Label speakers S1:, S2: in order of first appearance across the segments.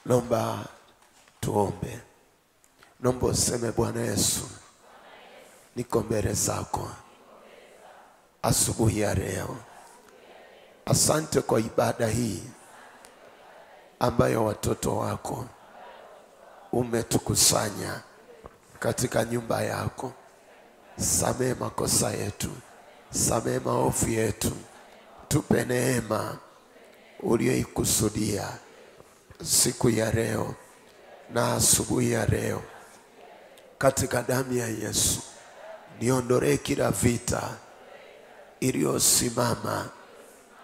S1: Naomba tuombe. Naomba useme, Bwana Yesu, niko mbele zako asubuhi ya leo. Asante kwa ibada hii ambayo watoto wako umetukusanya katika nyumba yako. Samehe makosa yetu, samehe maovu yetu, tupe neema uliyoikusudia siku ya leo na asubuhi ya leo. Katika damu ya Yesu niondolee kila vita iliyosimama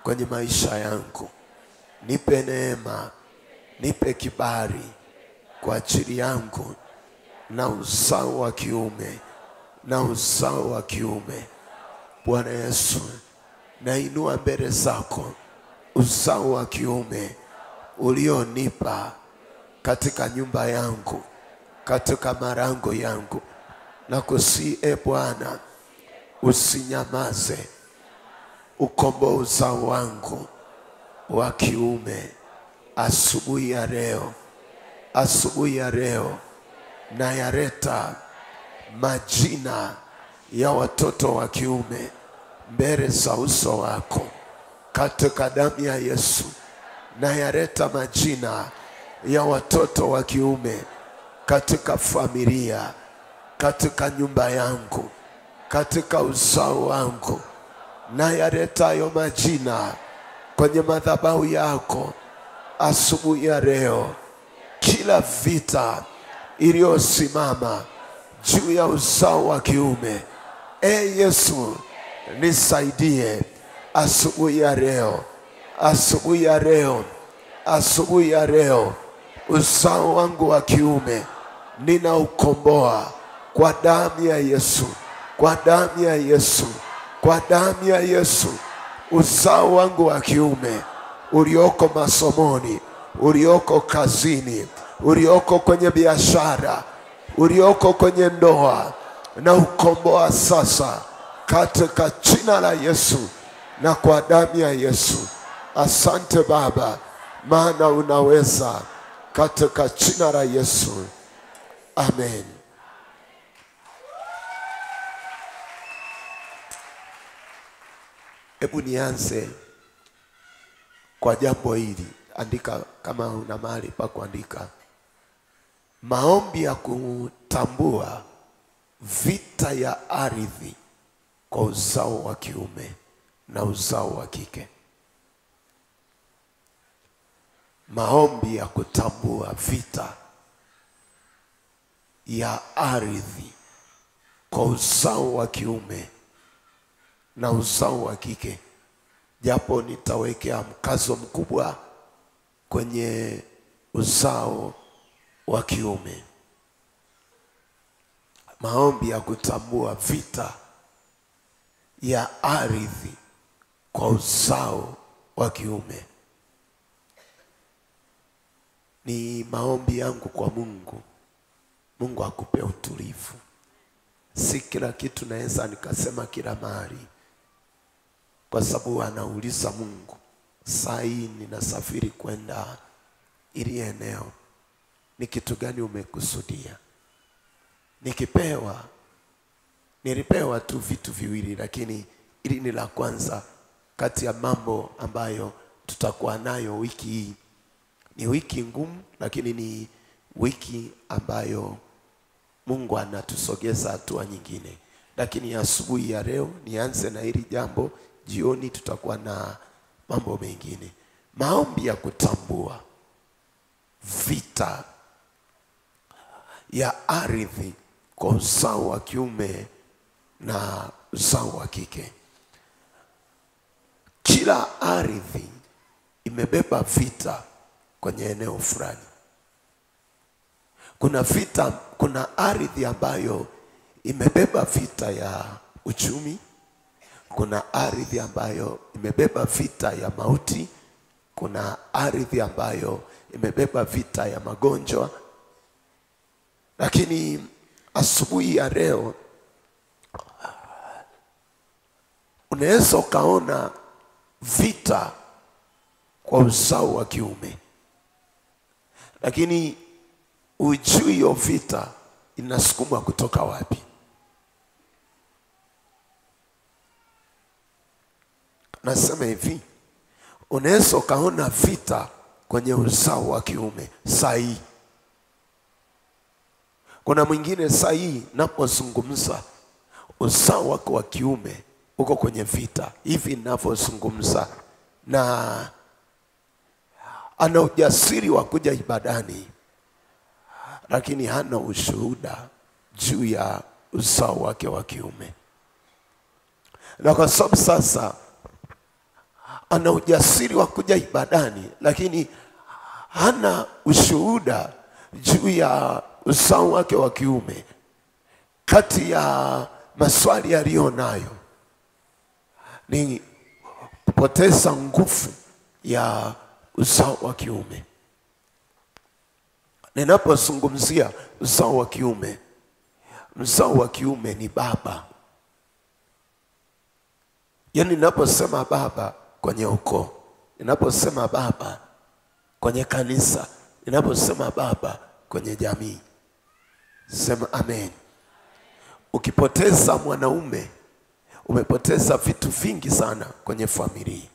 S1: kwenye maisha yangu. Nipe neema, nipe kibali kwa ajili yangu na uzao wa kiume, na uzao wa kiume. Bwana Yesu, nainua mbele zako uzao wa kiume ulionipa katika nyumba yangu, katika malango yangu. Na kusihi Bwana, usinyamaze, ukomboe uzao wangu wa kiume asubuhi ya leo. Asubuhi ya leo na yareta majina ya watoto wa kiume mbele za uso wako katika damu ya Yesu. Na yareta majina ya watoto wa kiume katika familia, katika nyumba yangu, katika uzao wangu. Na yareta hayo majina kwenye madhabahu yako asubuhi ya leo. Kila vita iliyosimama juu ya uzao wa kiume, Yesu, nisaidie asubuhi ya leo. Asubuhi ya leo, asubuhi ya leo, uzao wangu wa kiume ninaukomboa kwa damu ya Yesu, kwa damu ya Yesu, kwa damu ya Yesu. Uzao wangu wa kiume ulioko masomoni, ulioko kazini, ulioko kwenye biashara, ulioko kwenye ndoa, na ukomboa sasa katika jina la Yesu na kwa damu ya Yesu. Asante Baba, maana unaweza, katika jina la Yesu. Amen. Hebu nianze kwa jambo hili. Andika kama una mahali pa kuandika. Maombi ya kutambua vita ya ardhi kwa uzao wa kiume na uzao wa kike. Maombi ya kutambua vita ya ardhi kwa uzao wa kiume na uzao wa kike. Japo nitawekea mkazo mkubwa kwenye uzao wa kiume. Maombi ya kutambua vita ya ardhi kwa uzao wa kiume. Ni maombi yangu kwa Mungu. Mungu akupe utulivu. Si kila kitu naweza nikasema kila mahali, kwa sababu anauliza Mungu, saa hii ninasafiri kwenda ili eneo, ni kitu gani umekusudia? Nilipewa tu vitu viwili, lakini ili ni la kwanza kati ya mambo ambayo tutakuwa nayo wiki hii. Ni wiki ngumu, lakini ni wiki ambayo Mungu anatusogeza hatua nyingine. Lakini asubuhi ya leo nianze na hili jambo, jioni tutakuwa na mambo mengine. Maombi ya kutambua vita ya ardhi kwa uzao wa kiume na uzao wa kike. Kila ardhi imebeba vita kwenye eneo fulani. Kuna vita, kuna ardhi ambayo imebeba vita ya uchumi. Kuna ardhi ambayo imebeba vita ya mauti. Kuna ardhi ambayo imebeba vita ya magonjwa. Lakini asubuhi ya leo unaweza ukaona vita kwa uzao wa kiume. lakini ujui hiyo vita inasukumwa kutoka wapi. Nasema hivi, unaweza ukaona vita kwenye uzao wa kiume sahi. Kuna mwingine sahi napozungumza uzao wako wa kiume uko kwenye vita hivi ninavyozungumza, na ana ujasiri wa kuja ibadani, lakini hana ushuhuda juu ya uzao wake wa kiume. Na kwa sababu sasa ana ujasiri wa kuja ibadani, lakini hana ushuhuda juu ya uzao wake wa kiume, kati ya maswali aliyo nayo ni kupoteza nguvu ya uzao wa kiume. Ninapozungumzia uzao wa kiume, uzao wa kiume ni baba. Yaani ninaposema baba kwenye ukoo, ninaposema baba kwenye kanisa, ninaposema baba kwenye jamii, sema amen. Ukipoteza mwanaume, umepoteza vitu vingi sana kwenye familia.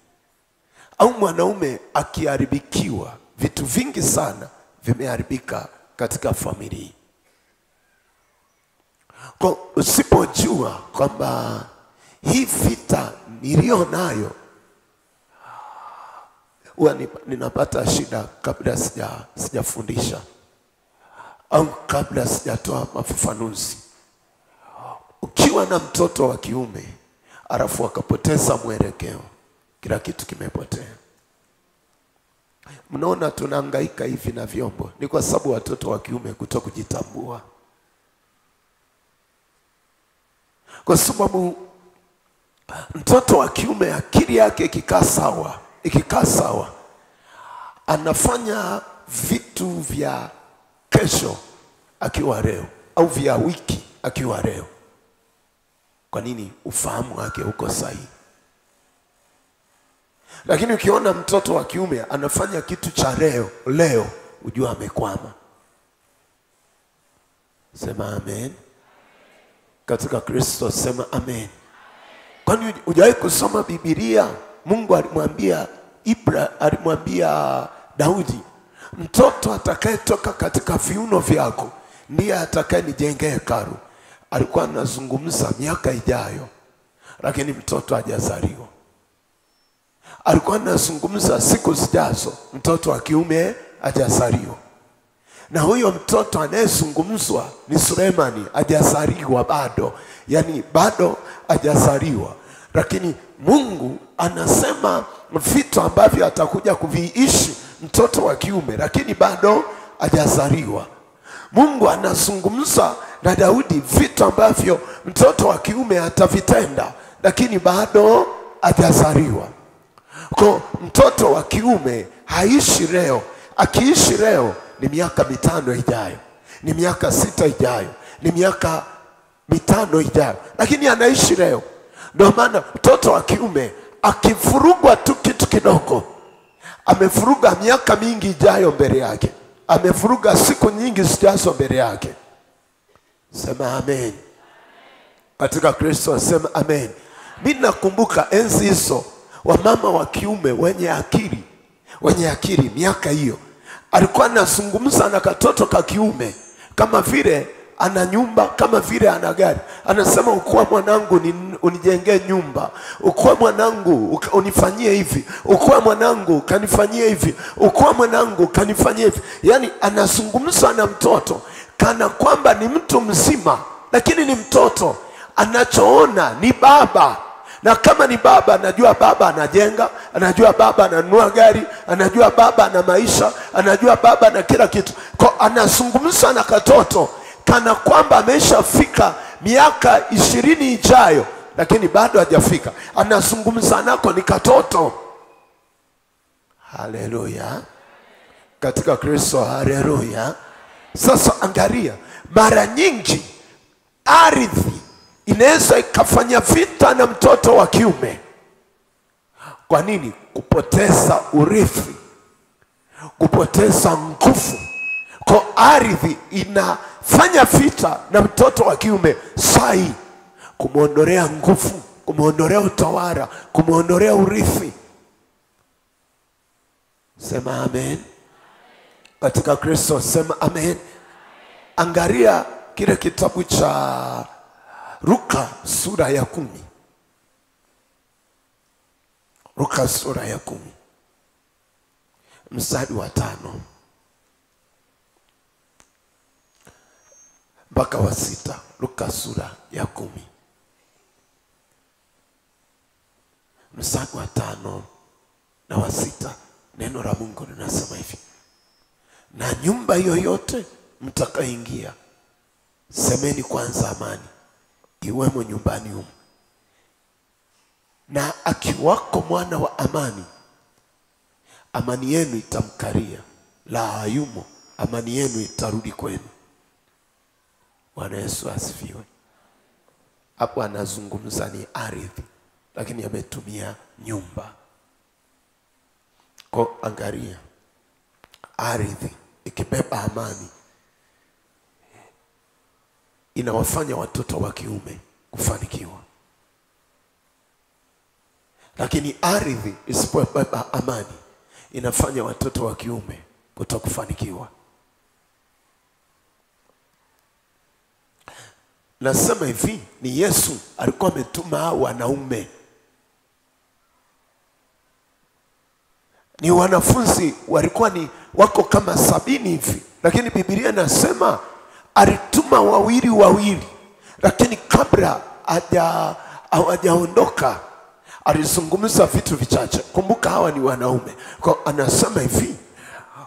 S1: Au mwanaume akiharibikiwa, vitu vingi sana vimeharibika katika familia. Kwa usipojua kwamba hii vita nilio nayo, huwa ninapata shida kabla sijafundisha au kabla sijatoa mafafanuzi. Ukiwa na mtoto wa kiume alafu akapoteza mwelekeo, kila kitu kimepotea. Mnaona tunahangaika hivi na vyombo, ni kwa sababu watoto wa kiume kutokujitambua. Kwa sababu mtoto wa kiume akili yake ikikaa sawa, anafanya vitu vya kesho akiwa leo, au vya wiki akiwa leo. Kwa nini? Ufahamu wake uko sahihi. Lakini ukiona mtoto wa kiume anafanya kitu cha leo, ujua amekwama. Sema amen. Katika Kristo sema amen. Kwani hujawahi kusoma Biblia? Mungu alimwambia Daudi, mtoto atakayetoka katika viuno vyako ndiye atakayenijengea hekalu. Alikuwa anazungumza miaka ijayo, lakini mtoto hajazaliwa. Alikuwa anazungumza siku zijazo, mtoto wa kiume hajazaliwa. Na huyo mtoto anayezungumzwa ni Sulemani, hajazaliwa bado. Yani bado hajazaliwa. Lakini Mungu anasema vitu ambavyo atakuja kuviishi mtoto wa kiume, lakini bado hajazaliwa. Mungu anazungumza na Daudi vitu ambavyo mtoto wa kiume atavitenda, lakini bado hajazaliwa. Kwa mtoto wa kiume haishi leo. Akiishi leo ni miaka 5 ijayo, ni miaka 6 ijayo, ni miaka 5 ijayo, lakini anaishi leo. Ndio maana mtoto wa kiume akifurugwa tu kitu kidogo, amefuruga miaka mingi ijayo mbele yake, amefuruga siku nyingi zijazo mbele yake. Sema amen. Katika Kristo sema amen. Mimi nakumbuka enzi hizo, wamama wa kiume wenye akili miaka hiyo, alikuwa anazungumza na katoto ka kiume kama vile ana nyumba, kama vile ana gari. Anasema, ukua mwanangu unijengee nyumba, ukua mwanangu unifanyie hivi, ukua mwanangu kanifanyie hivi, ukua mwanangu kanifanyie hivi. Yani anazungumza na mtoto kana kwamba ni mtu mzima, lakini ni mtoto. Anachoona ni baba. Na kama ni baba, anajua baba anajenga, anajua baba ananunua gari, anajua baba ana maisha, anajua baba na kila kitu. Kwa anazungumza na katoto kana kwamba ameshafika miaka 20 ijayo, lakini bado hajafika. Anazungumza nako ni katoto. Haleluya. Katika Kristo, haleluya. Sasa angalia, mara nyingi ardhi inaweza ikafanya vita na mtoto wa kiume. Kwa nini? Kupoteza urithi, kupoteza nguvu ardhi inafanya vita na mtoto wa kiume sai, kumuondolea nguvu, kumuondolea utawala, kumuondolea urithi. Sema amen. Katika Kristo sema amen. Angalia kile kitabu cha Luka sura ya 10. Luka sura ya 10 mstari wa 5 mpaka wa 6. Luka sura ya 10 mstari wa 5 na wa 6. Neno la Mungu linasema hivi: na nyumba yoyote mtakaingia, semeni kwanza amani iwemo nyumbani humo, na akiwako mwana wa amani, amani yenu itamkaria; la hayumo, amani yenu itarudi kwenu. Bwana Yesu asifiwe. Hapo anazungumza ni ardhi, lakini ametumia nyumba. Kwa angalia, ardhi ikibeba amani inawafanya watoto wa kiume kufanikiwa, lakini ardhi isipobeba amani inafanya watoto wa kiume kutokufanikiwa. Nasema hivi, ni Yesu alikuwa ametuma wanaume, ni wanafunzi walikuwa ni wako kama 70 hivi, lakini Biblia nasema alituma wawili, lakini kabla hawajaondoka alizungumza vitu vichache. Kumbuka hawa ni wanaume. Kwa anasema hivi,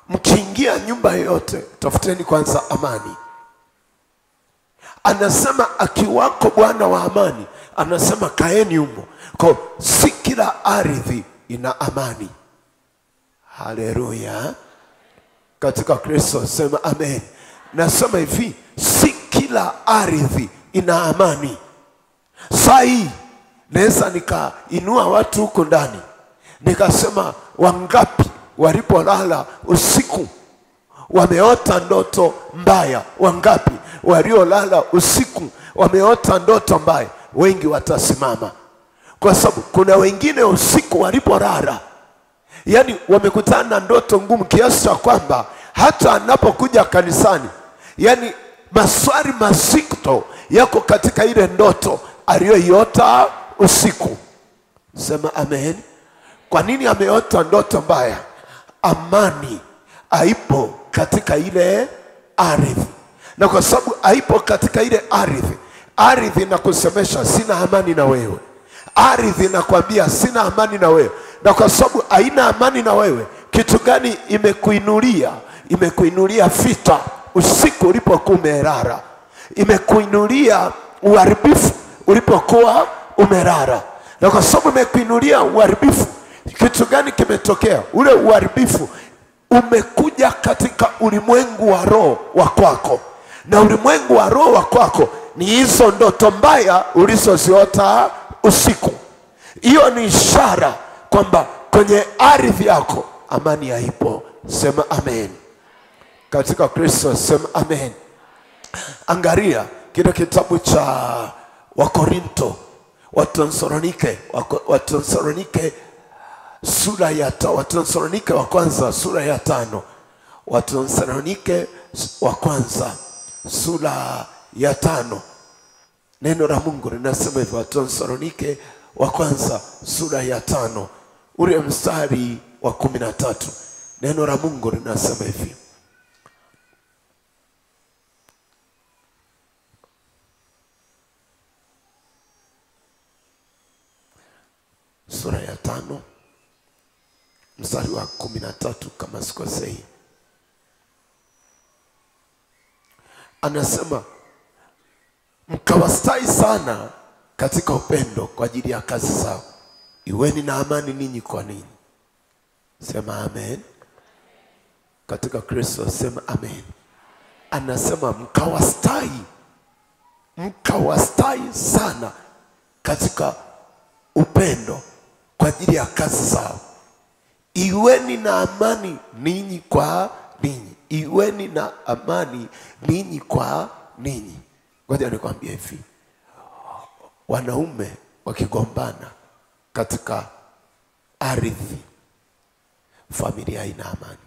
S1: mkiingia nyumba yoyote tafuteni kwanza amani. Anasema akiwako Bwana wa amani, anasema kaeni humo. Kwa si kila ardhi ina amani. Haleluya. Katika Kristo sema amen. Nasema hivi, si kila ardhi ina amani. Sai naweza nikainua watu huko ndani nikasema, wangapi walipolala usiku wameota ndoto mbaya? Wangapi waliolala usiku wameota ndoto mbaya? Wengi watasimama, kwa sababu kuna wengine usiku walipolala, yani wamekutana na ndoto ngumu kiasi cha kwamba hata anapokuja kanisani, yani maswali mazito yako katika ile ndoto aliyoiota usiku. Sema amen. Kwa nini ameota ndoto mbaya? Amani haipo katika ile ardhi, na kwa sababu haipo katika ile ardhi, ardhi inakusemesha sina amani na wewe. Ardhi inakwambia sina amani na wewe, na kwa sababu haina amani na wewe, kitu gani imekuinulia? Imekuinulia vita usiku ulipokuwa umelala, imekuinulia uharibifu ulipokuwa umelala. Na kwa sababu imekuinulia uharibifu, kitu gani kimetokea? Ule uharibifu umekuja katika ulimwengu wa roho wa kwako, na ulimwengu wa roho wa kwako ni hizo ndoto mbaya ulizoziota usiku. Hiyo ni ishara kwamba kwenye ardhi yako amani haipo. Sema amen. Katika Kristo sema amen. Angalia kile kitabu cha Wakorinto, Wathesalonike sura ya Wathesalonike wa kwanza sura ya 5. Wathesalonike wa kwanza sura ya 5. Neno la Mungu linasema hivi, Wathesalonike wa kwanza sura ya 5 ule mstari wa 13. Neno la Mungu linasema hivi, sura ya 5 mstari wa 13 kama sikosei. Anasema mkawastahi sana katika upendo kwa ajili ya kazi zao, iweni na amani ninyi kwa ninyi. Sema amen. Katika Kristo sema amen. Anasema mkawastahi sana katika upendo kwa ajili ya kazi zao, iweni na amani ninyi kwa ninyi. Iweni na amani ninyi kwa ninyi. Ngoja nikwambie hivi, wanaume wakigombana katika ardhi, familia ina amani.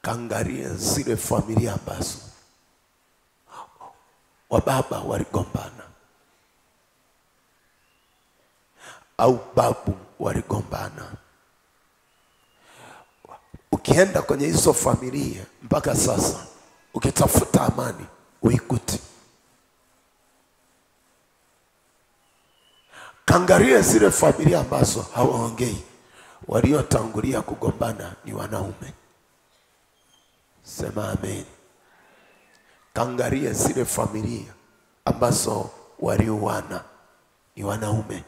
S1: Kaangalia zile familia ambazo wababa waligombana au babu waligombana. Ukienda kwenye hizo familia mpaka sasa, ukitafuta amani uikuti. Kaangalia zile familia ambazo hawaongei, waliotangulia kugombana ni wanaume. Sema amen. Kaangalia zile familia ambazo waliuana ni wanaume.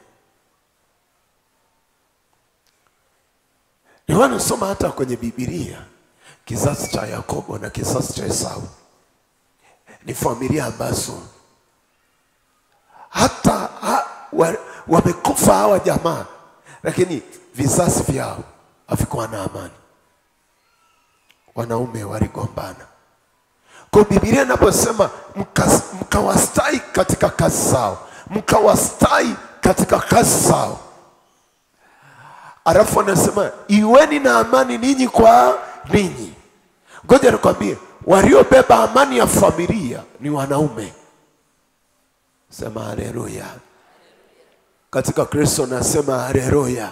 S1: Ni wanasoma hata kwenye Biblia, kizazi cha Yakobo na kizazi cha Esau ni familia ambazo hata wamekufa hawa jamaa, lakini vizazi vyao havikuwa na amani. Wanaume waligombana. Kwa Biblia inaposema mkawastahi katika kazi zao, mkawastahi katika kazi zao, alafu anasema iweni na amani ninyi kwa ninyi. Ngoja nikwambie, waliobeba amani ya familia ni wanaume. Sema haleluya. Katika Kristo nasema haleluya.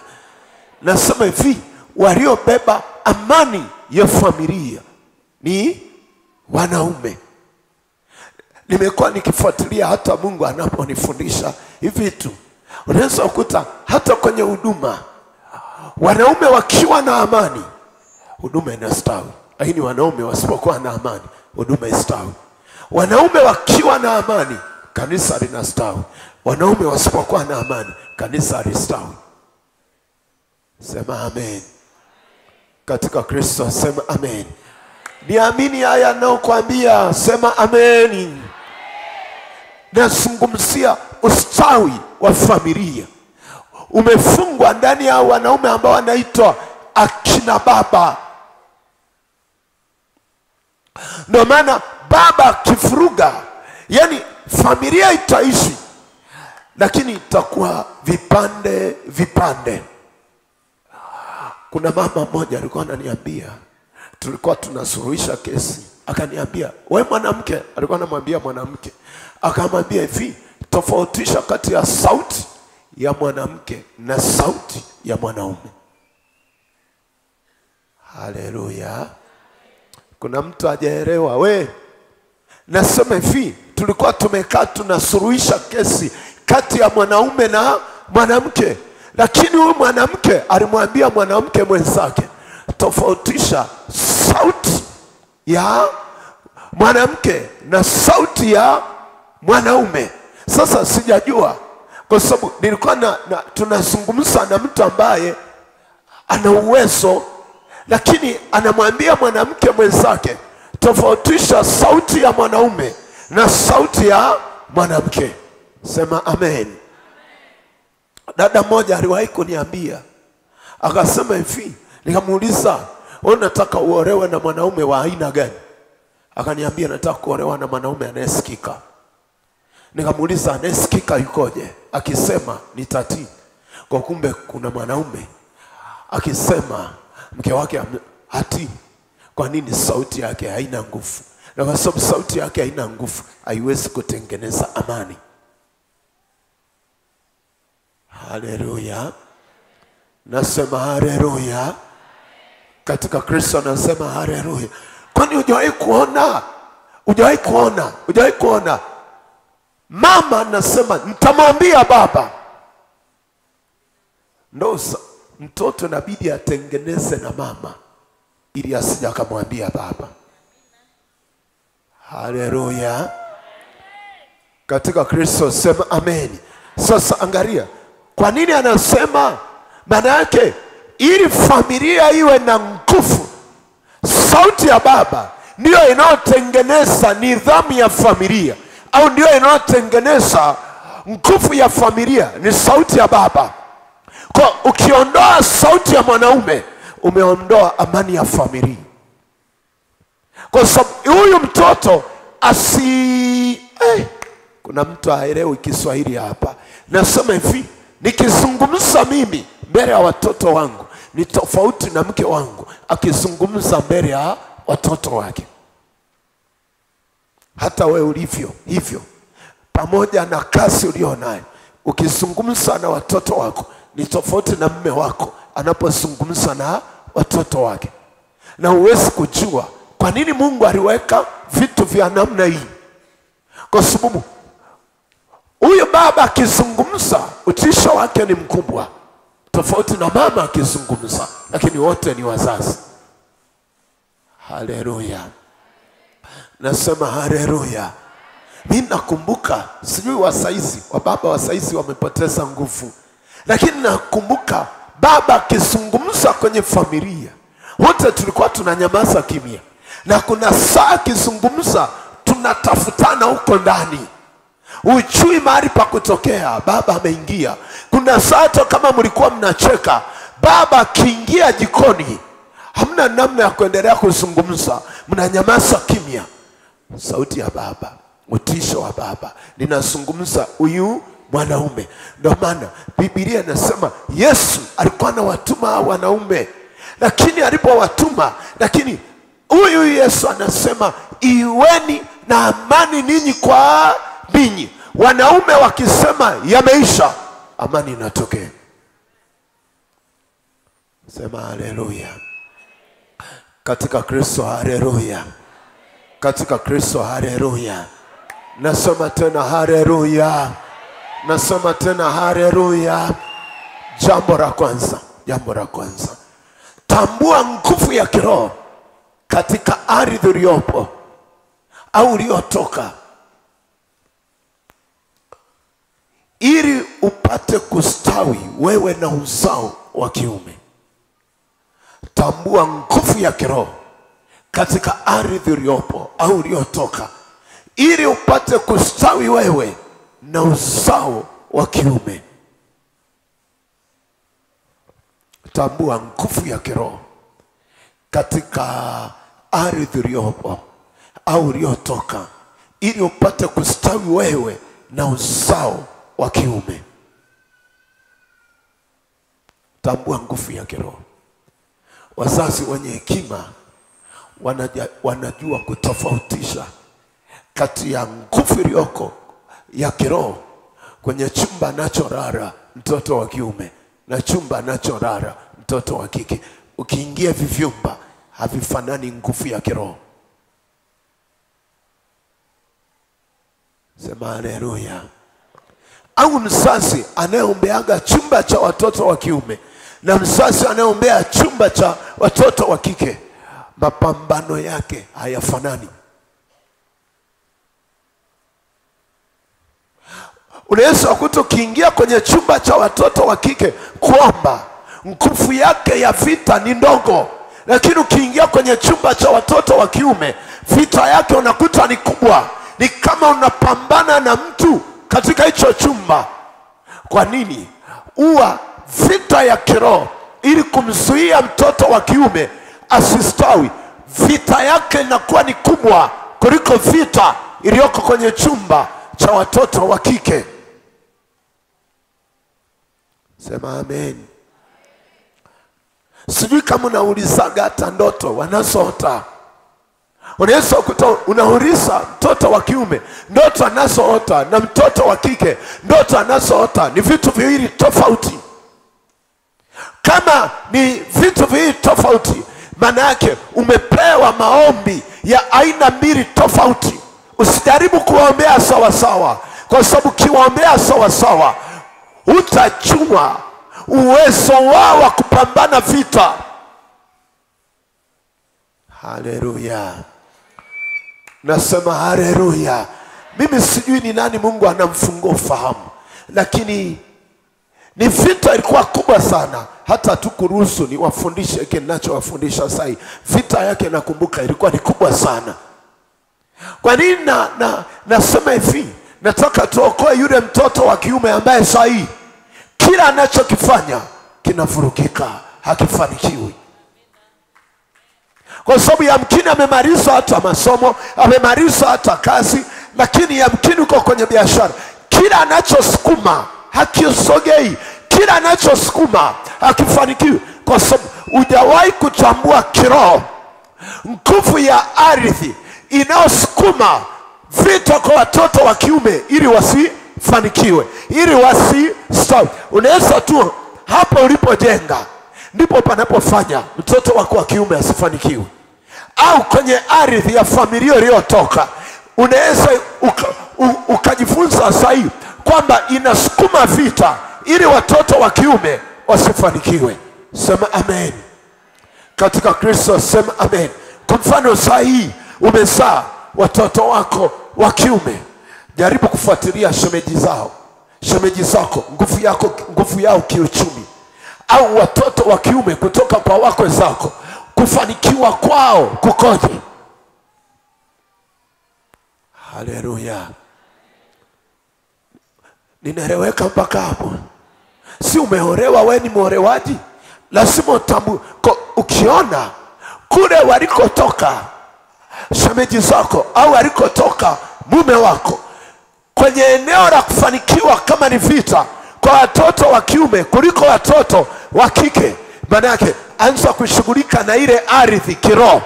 S1: Nasema hivi, waliobeba amani ya familia ni wanaume. Nimekuwa nikifuatilia hata Mungu anaponifundisha hivi vitu. Unaweza kukuta hata kwenye huduma, wanaume wakiwa na amani, huduma inastawi. Lakini wanaume wasipokuwa na amani, huduma istawi. Wanaume wakiwa na amani, kanisa linastawi. Wanaume wasipokuwa na amani, kanisa halistawi. Sema amen. Katika Kristo sema amen. Niamini haya naokuambia, sema amen. Nazungumzia ustawi wa familia. Umefungwa ndani ya wanaume ambao wanaitwa akina baba. Ndio maana baba kifuruga, yani familia itaishi, lakini itakuwa vipande vipande. Kuna mama mmoja alikuwa ananiambia, tulikuwa tunasuluhisha kesi, akaniambia, wewe mwanamke, alikuwa anamwambia mwanamke, akamwambia hivi, tofautisha kati ya sauti ya mwanamke na sauti ya mwanaume. Haleluya. Kuna mtu hajaelewa? We, nasema hivi, tulikuwa tumekaa tunasuluhisha kesi kati ya mwanaume na mwanamke, lakini huyu mwanamke alimwambia mwanamke mwenzake, tofautisha sauti ya mwanamke na sauti ya mwanaume. Sasa sijajua, kwa sababu nilikuwa tunazungumza na mtu ambaye ana uwezo, lakini anamwambia mwanamke mwenzake, tofautisha sauti ya mwanaume na sauti ya mwanamke. Sema amen. Dada mmoja aliwahi kuniambia, akasema hivi, nikamuuliza, unataka uolewe na mwanaume wa aina gani? Akaniambia, nataka kuolewa na mwanaume anayesikika. Nikamuuliza, anayesikika yukoje? Akisema nitatii. Kwa kumbe kuna mwanaume akisema mke wake hatii. Kwa nini? Sauti yake haina nguvu. Na kwa sababu sauti yake haina nguvu, haiwezi kutengeneza amani. Haleluya. Nasema haleluya. Katika Kristo nasema haleluya. Kwani hujawahi kuona mama anasema nitamwambia baba? Ndosa mtoto inabidi atengeneze na mama ili asije akamwambia baba. Haleluya. Katika Kristo sema amen. Sasa angalia, kwa nini anasema? Maana yake ili familia iwe na nguvu, sauti ya baba ndio inayotengeneza nidhamu ya familia, au ndio inayotengeneza nguvu ya familia, ni sauti ya baba. Kwa ukiondoa sauti ya mwanaume, umeondoa amani ya familia. Kwa sababu huyu mtoto kuna mtu haelewi Kiswahili hapa. Nasema hivi, nikizungumza mimi mbele ya watoto wangu ni tofauti na mke wangu akizungumza mbele ya watoto wake. Hata wewe ulivyo hivyo, pamoja na kazi ulionayo, ukizungumza na watoto wako ni tofauti na mume wako anapozungumza na watoto wake. Na huwezi kujua kwa nini Mungu aliweka vitu vya namna hii. Kwa sababu huyu baba akizungumza utisho wake ni mkubwa, tofauti na mama akizungumza, lakini wote ni wazazi. Haleluya. Nasema haleluya. Mimi nakumbuka, sijui wababa wa saizi wamepoteza nguvu, lakini nakumbuka baba akizungumza kwenye familia wote tulikuwa tunanyamaza kimya, na kuna saa akizungumza tunatafutana huko ndani, ujui mahali pa kutokea, baba ameingia. Kuna saa kama mlikuwa mnacheka, baba akiingia jikoni hamna namna ya kuendelea kuzungumza, mnanyamaza kimya. Sauti ya baba, utisho wa baba, ninazungumza huyu mwanaume. Ndio maana Biblia inasema Yesu alikuwa anawatuma wanaume, lakini alipowatuma, lakini huyu Yesu anasema iweni na amani ninyi kwa ninyi. Wanaume wakisema yameisha, amani inatokea. Sema haleluya. Katika Kristo haleluya. Katika Kristo haleluya. Nasema tena haleluya. Nasema tena haleluya. Jambo la kwanza, tambua nguvu ya kiroho katika ardhi uliopo au uliotoka, ili upate kustawi wewe na uzao wa kiume. Tambua nguvu ya kiroho katika ardhi uliopo au uliotoka, ili upate kustawi wewe na uzao wa kiume. Tambua nguvu ya kiroho katika ardhi uliopo au uliotoka, ili upate kustawi wewe na uzao wa kiume. Tambua nguvu ya kiroho. Wazazi wenye hekima wanajua kutofautisha kati ya nguvu iliyoko ya kiroho kwenye chumba anacholala mtoto wa kiume na chumba anacholala mtoto wa kike. Ukiingia vivyumba havifanani nguvu ya kiroho. Sema haleluya. Au mzazi anayeombeaga chumba cha watoto wa kiume na mzazi anayeombea chumba cha watoto wa kike, mapambano yake hayafanani. Unaweza kukuta ukiingia kwenye chumba cha watoto wa kike kwamba nguvu yake ya vita ni ndogo, lakini ukiingia kwenye chumba cha watoto wa kiume vita yake unakuta ni kubwa. Ni kama unapambana na mtu katika hicho chumba. Kwa nini? Huwa vita ya kiroho ili kumzuia mtoto wa kiume asistawi, vita yake inakuwa ni kubwa kuliko vita iliyoko kwenye chumba cha watoto wa kike. Sema amen. Sijui kama unaulizaga hata ndoto wanazoota. Unaweza kukuta unauliza mtoto wa kiume ndoto anazoota na mtoto wa kike ndoto anazoota ni vitu viwili tofauti. Kama ni vitu viwili tofauti, maana yake umepewa maombi ya aina mbili tofauti. Usijaribu kuwaombea sawa sawa, kwa sababu kiwaombea sawa sawa utachua uwezo wao wa kupambana vita. Haleluya. Nasema haleluya. Mimi sijui ni nani Mungu anamfungua ufahamu, lakini ni vita ilikuwa kubwa sana, hata tukuruhusu ni wafundishe kile ninachowafundisha sasa. Vita yake nakumbuka ilikuwa ni kubwa sana. Kwa nini nasema hivi? Nataka tuokoe yule mtoto wa kiume ambaye sasa kila anachokifanya kinavurugika, hakifanikiwi. kwa sababu yamkini amemaliza hata masomo, amemaliza hata kazi, lakini yamkini uko kwenye biashara, kila anachosukuma hakisogei, kila anachosukuma hakifanikiwi, kwa sababu hujawahi kutambua kiroho nguvu ya ardhi inaosukuma vita kwa watoto wa kiume ili wasifanikiwe, ili wasistawi. Unaweza tu hapo ulipojenga ndipo panapofanya mtoto wako wa kiume asifanikiwe, au kwenye ardhi ya familia iliyotoka unaweza ukajifunza sahihi kwamba inasukuma vita ili watoto wa kiume wasifanikiwe. Sema amen. Katika Kristo sema amen. Kwa mfano sahihi umezaa watoto wako wa kiume, jaribu kufuatilia shemeji zako, nguvu yao kiuchumi, au watoto wa kiume kutoka kwa wakwe zako, kufanikiwa kwao kukoje? Haleluya. Ninaeleweka mpaka hapo? Si umeolewa wewe ni mwolewaji, lazima utambue. Ukiona kule walikotoka shemeji zako au alikotoka mume wako kwenye eneo la kufanikiwa kama ni vita kwa watoto wa kiume kuliko watoto wa kike, maana yake anza kushughulika na ile ardhi kiroho,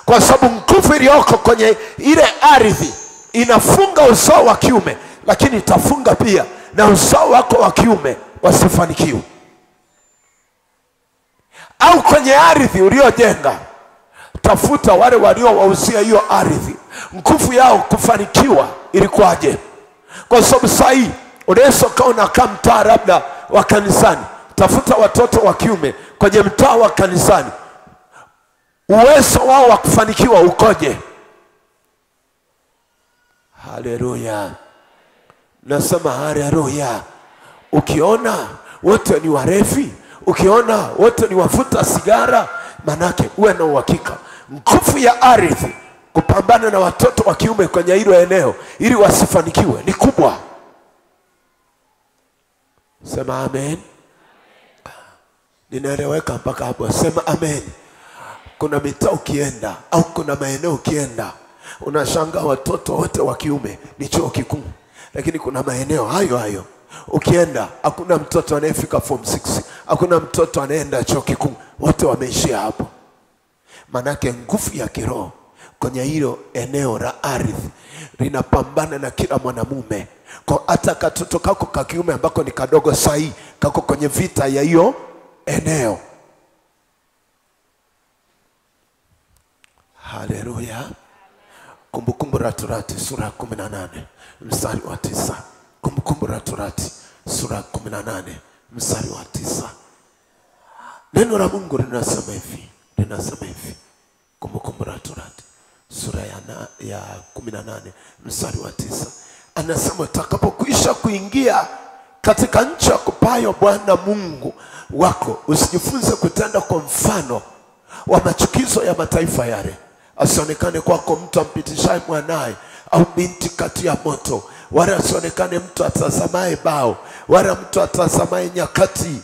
S1: kwa sababu nguvu iliyoko kwenye ile ardhi inafunga uzao wa kiume, lakini itafunga pia na uzao wako wa kiume wasifanikiwe. Au kwenye ardhi uliojenga, tafuta wale waliowauzia hiyo ardhi, nguvu yao kufanikiwa ilikuwaje? Kwa sababu sahi unaweza ukaona kama mtaa labda wa kanisani, tafuta watoto wa kiume kwenye mtaa wa kanisani, uwezo wao wa kufanikiwa ukoje? Haleluya. Nasema haleluya. Ukiona wote ni warefi, ukiona wote ni wavuta sigara, manake uwe na uhakika nguvu ya ardhi kupambana na watoto wa kiume kwenye hilo eneo ili wasifanikiwe ni kubwa. Sema amen. Ninaeleweka mpaka hapo? Sema amen. Kuna mitaa ukienda au kuna maeneo ukienda unashangaa watoto wote wa kiume ni chuo kikuu, lakini kuna maeneo hayo ukienda hakuna mtoto anayefika form 6, hakuna mtoto anaenda chuo kikuu, wote wameishia hapo. Manake nguvu ya kiroho kwenye hilo eneo la ardhi linapambana na kila mwanamume. Kwa hata katoto kako ka kiume ambako ni kadogo sahi, kako kwenye vita ya hiyo eneo. Haleluya. Kumbukumbu la Torati sura 18 mstari wa 9. Kumbukumbu la Torati sura 18 mstari wa 9. Neno la Mungu linasema hivi. Kumbukumbu la Torati sura ya 18 mstari wa 9. Anasema utakapokwisha kuingia katika nchi akupayo Bwana Mungu wako, usijifunze kutenda kwa mfano wa machukizo ya mataifa yale, asionekane kwako mtu ampitishaye mwanaye au binti kati ya moto, wala asionekane mtu atazamaye bao, wala mtu atazamaye nyakati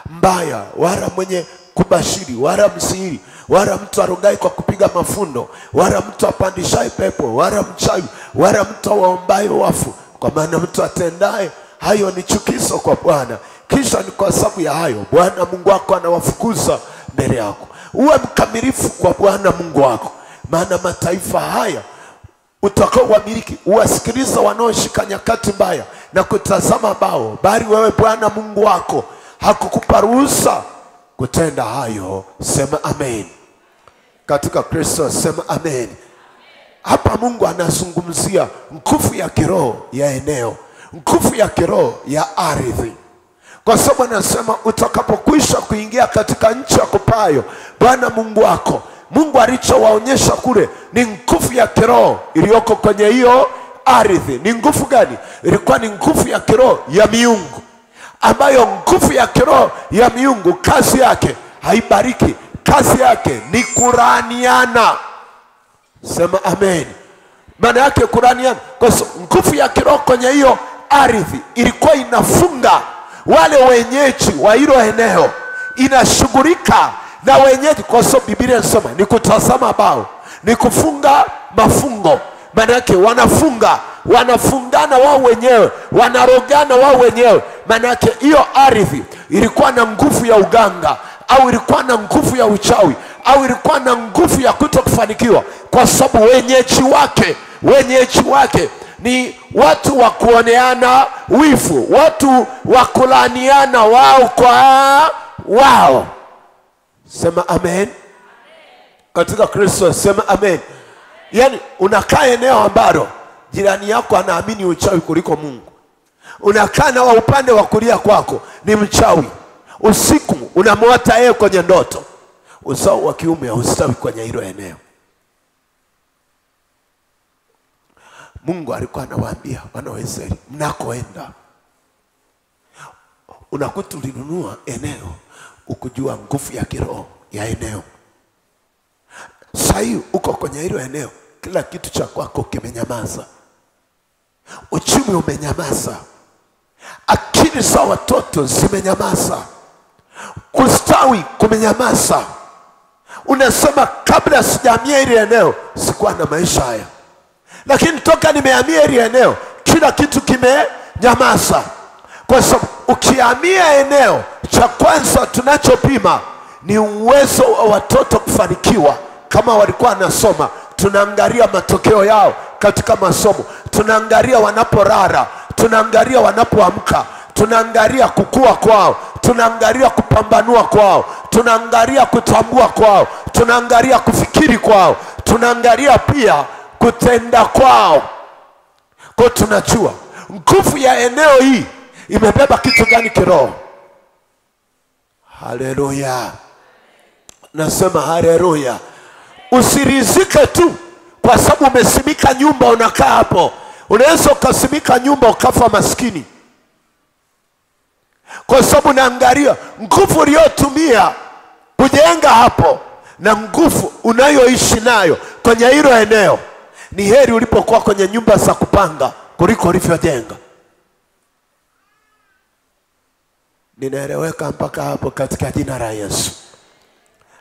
S1: mbaya, wala mwenye kubashiri, wala msihiri, wala mtu arogai kwa kupiga mafundo, wala mtu apandishaye pepo, wala mchawi, wala mtu waombaye wafu, kwa maana mtu atendaye hayo ni chukizo kwa Bwana. Kisha ni kwa sababu ya hayo Bwana Mungu wako anawafukuza mbele yako. Uwe mkamilifu kwa Bwana Mungu wako, maana mataifa haya utakao wamiliki uwasikiliza wanaoshika nyakati mbaya na kutazama bao, bali wewe Bwana Mungu wako hakukupa ruhusa kutenda hayo. Sema amen. Katika Kristo sema amen. Hapa Mungu anazungumzia nguvu ya kiroho ya eneo, nguvu ya kiroho ya ardhi, kwa sababu anasema utakapokwisha kuingia katika nchi akupayo Bwana Mungu wako. Mungu alichowaonyesha kule ni nguvu ya kiroho iliyoko kwenye hiyo ardhi. Ni nguvu gani? Ilikuwa ni nguvu ya kiroho ya miungu, ambayo nguvu ya kiroho ya miungu kazi yake haibariki, kazi yake ni kuraniana. Sema amen. Maana yake kuraniana, kwa sababu nguvu ya kiroho kwenye hiyo ardhi ilikuwa inafunga wale wenyeji wa hilo eneo, inashughulika na wenyeji, kwa sababu Biblia inasema ni kutazama bao, ni kufunga mafungo. Manake wanafungana wao wenyewe, wanarogana wao wenyewe. Manake hiyo ardhi ilikuwa na nguvu ya uganga, au ilikuwa na nguvu ya uchawi, au ilikuwa na nguvu ya kutokufanikiwa, kwa sababu wenyeji wake ni watu wa kuoneana wivu, watu wa kulaniana wao kwa wao. Sema amen. Katika Kristo sema amen. Yani unakaa eneo ambalo jirani yako anaamini uchawi kuliko Mungu. Unakaa na wa upande wa kulia kwako ni mchawi. Usiku unamwota yeye kwenye ndoto. Uzao wa kiume haustawi kwenye hilo eneo. Mungu alikuwa anawaambia wana wa Israeli, mnakoenda unakuta ulinunua eneo ukujua nguvu ya kiroho ya eneo. Sasa uko kwenye hilo eneo, kila kitu cha kwako kimenyamaza. Uchumi umenyamaza. Akili za watoto zimenyamaza. Kustawi kumenyamaza. Unasema kabla sijahamia hili eneo sikuwa na maisha haya, lakini toka nimehamia hili eneo kila kitu kimenyamaza. Kwa sababu ukihamia eneo, cha kwanza tunachopima ni uwezo wa watoto kufanikiwa. Kama walikuwa wanasoma, tunaangalia matokeo yao katika masomo, tunaangalia wanaporara, tunaangalia wanapoamka, tunaangalia kukua kwao, tunaangalia kupambanua kwao, tunaangalia kutambua kwao, tunaangalia kufikiri kwao, tunaangalia pia kutenda kwao. Kwa tunajua nguvu ya eneo hii imebeba kitu gani kiroho. Haleluya. Nasema haleluya. Usirizike tu kwa sababu umesimika nyumba unakaa hapo. Unaweza ukasimika nyumba ukafa maskini, kwa sababu naangalia nguvu uliyotumia kujenga hapo na nguvu unayoishi nayo kwenye hilo eneo. Ni heri ulipokuwa kwenye nyumba za kupanga kuliko ulivyojenga. Ninaeleweka mpaka hapo katika jina la Yesu?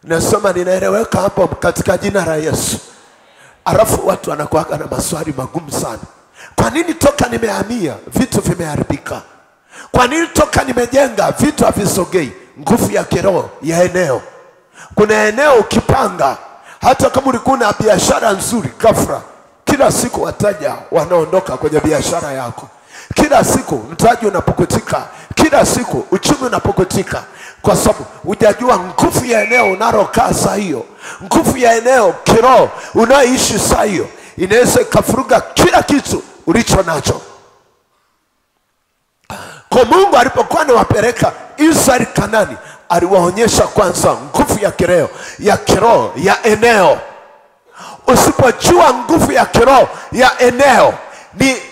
S1: Nasema ninaeleweka hapo katika jina la Yesu? Alafu watu wanakuwa na maswali magumu sana. Kwa nini toka nimehamia vitu vimeharibika? Kwa nini toka nimejenga vitu havisogei? Nguvu ya kiroho ya eneo. Kuna eneo ukipanga, hata kama ulikuwa na biashara nzuri, ghafla kila siku wateja wanaondoka kwenye biashara yako. Kila siku mtaji unapokutika, kila siku uchumi unapokutika, kwa sababu hujajua nguvu ya eneo unalokaa saa hiyo. Nguvu ya eneo kiroho unaoishi saa hiyo inaweza ikafuruga kila kitu ulicho nacho. Kwa Mungu alipokuwa anawapeleka Israeli Kanani, aliwaonyesha kwanza nguvu ya kiroho ya eneo. Usipojua nguvu ya kiroho ya eneo, ni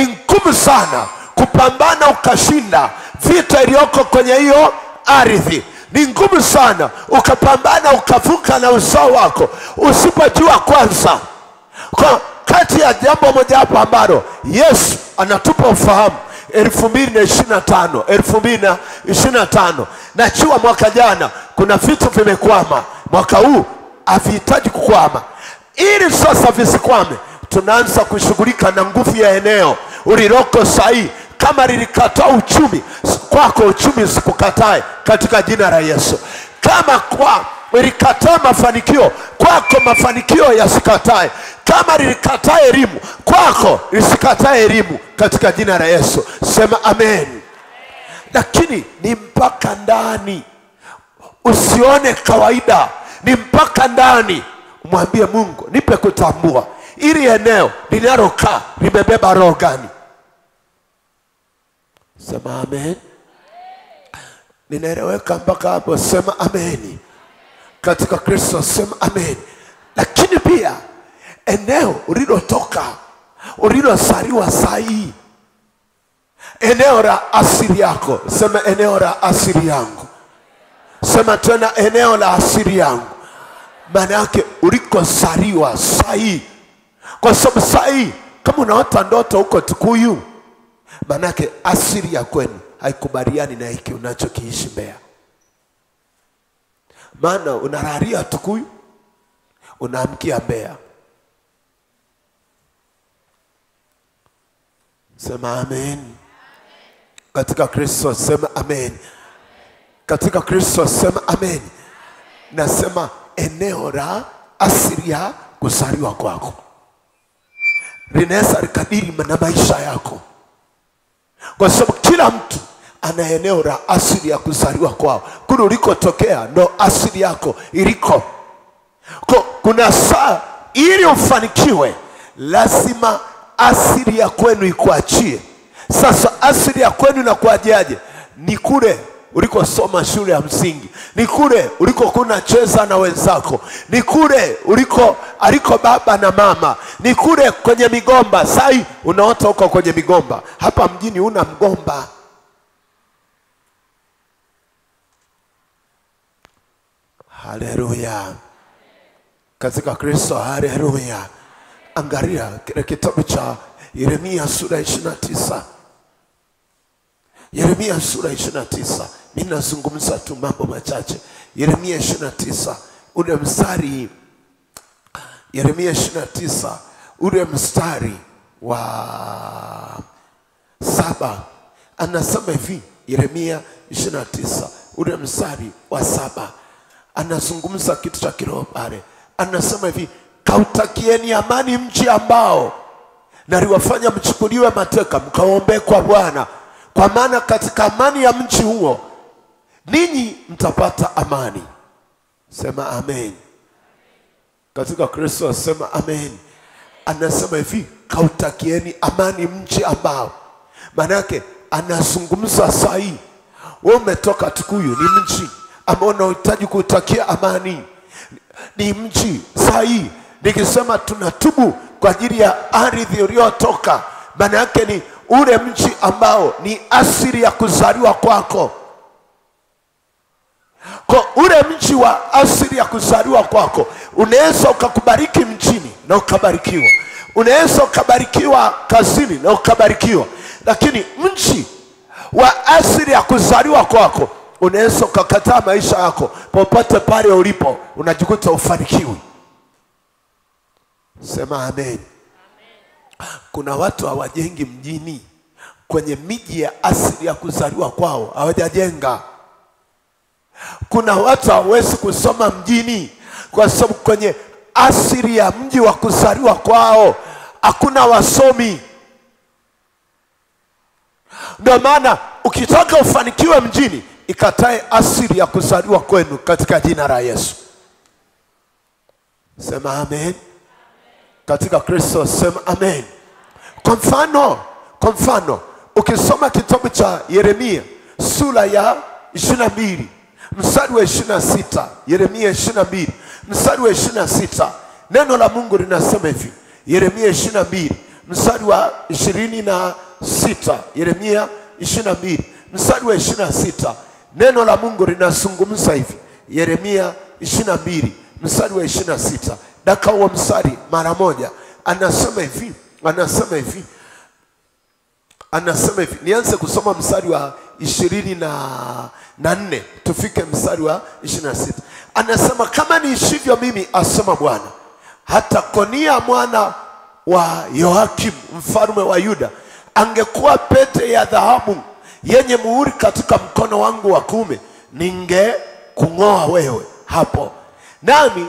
S1: ngumu sana kupambana ukashinda vita iliyoko kwenye hiyo ardhi. Ni ngumu sana ukapambana ukavuka na uzao wako usipojua kwanza. Kwa kati ya jambo moja hapo ambalo Yesu anatupa ufahamu 2025 najua mwaka jana kuna vitu vimekwama, mwaka huu havihitaji kukwama. Ili sasa visikwame, tunaanza kushughulika na nguvu ya eneo uliloko sahi. Kama lilikataa uchumi kwako, uchumi usikukatae katika jina la Yesu. Kama lilikataa mafanikio kwako, mafanikio yasikatae. Kama lilikataa elimu kwako, lisikatae elimu katika jina la Yesu. Sema amen. Lakini ni mpaka ndani, usione kawaida, ni mpaka ndani. Mwambie Mungu, nipe kutambua ili eneo linalokaa limebeba roho gani. Sema amen. Ninaeleweka mpaka hapo? Sema amen. Katika Kristo sema amen. Lakini pia eneo ulilotoka, ulilozaliwa sahi, eneo la asili yako. Sema eneo la asili yangu. Sema tena eneo la asili yangu. Maana yake ulikozaliwa sahi. Kwa sababu sahi kama unaota ndoto huko Tukuyu, maana yake asili ya kwenu haikubaliani na hiki unachokiishi Mbeya. Maana unararia Tukuyu, unaamkia Mbeya. Sema amen. Katika Kristo sema amen. Katika Kristo sema amen. Nasema eneo la asili ya kuzaliwa kwako linaweza likadiri na maisha yako, kwa sababu kila mtu ana eneo la asili ya kuzaliwa kwao. Kule ulikotokea ndo asili yako iliko. Kuna saa ili ufanikiwe lazima asili ya kwenu ikuachie. Sasa asili ya kwenu inakuajiaje? Ni kule ulikosoma shule ya msingi, ni kule uliko kuna cheza na wenzako, ni kule aliko baba na mama, ni kule kwenye migomba. Sai unaota huko kwenye migomba, hapa mjini una mgomba. Haleluya. Katika Kristo, haleluya. Angalia kile kitabu cha Yeremia sura 29. Yeremia sura 29. Mimi nazungumza tu mambo machache. Yeremia 29 ule mstari, Yeremia 29 ule mstari wa 7 anasema hivi. Yeremia 29 ule mstari wa 7 anazungumza kitu cha kiroho pale. Anasema hivi, kautakieni amani mji ambao naliwafanya mchukuliwe mateka, mkaombe kwa Bwana, kwa maana katika amani ya mji huo ninyi mtapata amani. Sema amen. Katika Kristo sema amen. Anasema hivi, kautakieni amani mji ambao. Maana yake anazungumza sahi. Wewe umetoka Tukuyu, ni mji ambao unahitaji kutakia amani. Ni mji sahi. Nikisema tunatubu kwa ajili ya ardhi uliyotoka, maana yake ni ule mji ambao ni asili ya kuzaliwa kwako. Kwa ule mji wa asili ya kuzaliwa kwako, unaweza ukakubariki mjini na ukabarikiwa, unaweza ukabarikiwa kazini na ukabarikiwa. Lakini mji wa asili ya kuzaliwa kwako, unaweza ukakataa maisha yako. Popote pale ulipo unajikuta ufanikiwi. Sema amen. Kuna watu hawajengi mjini, kwenye miji ya asili ya kuzaliwa kwao hawajajenga. Kuna watu hawezi kusoma mjini kwa sababu kwenye asili ya mji wa kuzaliwa kwao hakuna wasomi. Ndio maana ukitaka ufanikiwe mjini, ikatae asili ya kuzaliwa kwenu katika jina la Yesu. Sema amen. Katika Kristo sema amen. Kwa mfano ukisoma kitabu cha Yeremia sura ya 22 mstari wa 26, Yeremia 22 mstari wa 26, neno la Mungu linasema hivi. Yeremia 22 mstari wa 26, Yeremia 22 mstari wa 26, neno la Mungu linazungumza hivi. Yeremia 22 mstari wa 26, daka huo mstari mara moja. Anasema hivi. Nianze kusoma mstari wa 24 tufike mstari wa 26. Anasema, kama niishivyo mimi, asema Bwana, hata Konia mwana wa Yoakim mfalme wa Yuda angekuwa pete ya dhahabu yenye muhuri katika mkono wangu wa kuume, ningekung'oa wewe hapo, nami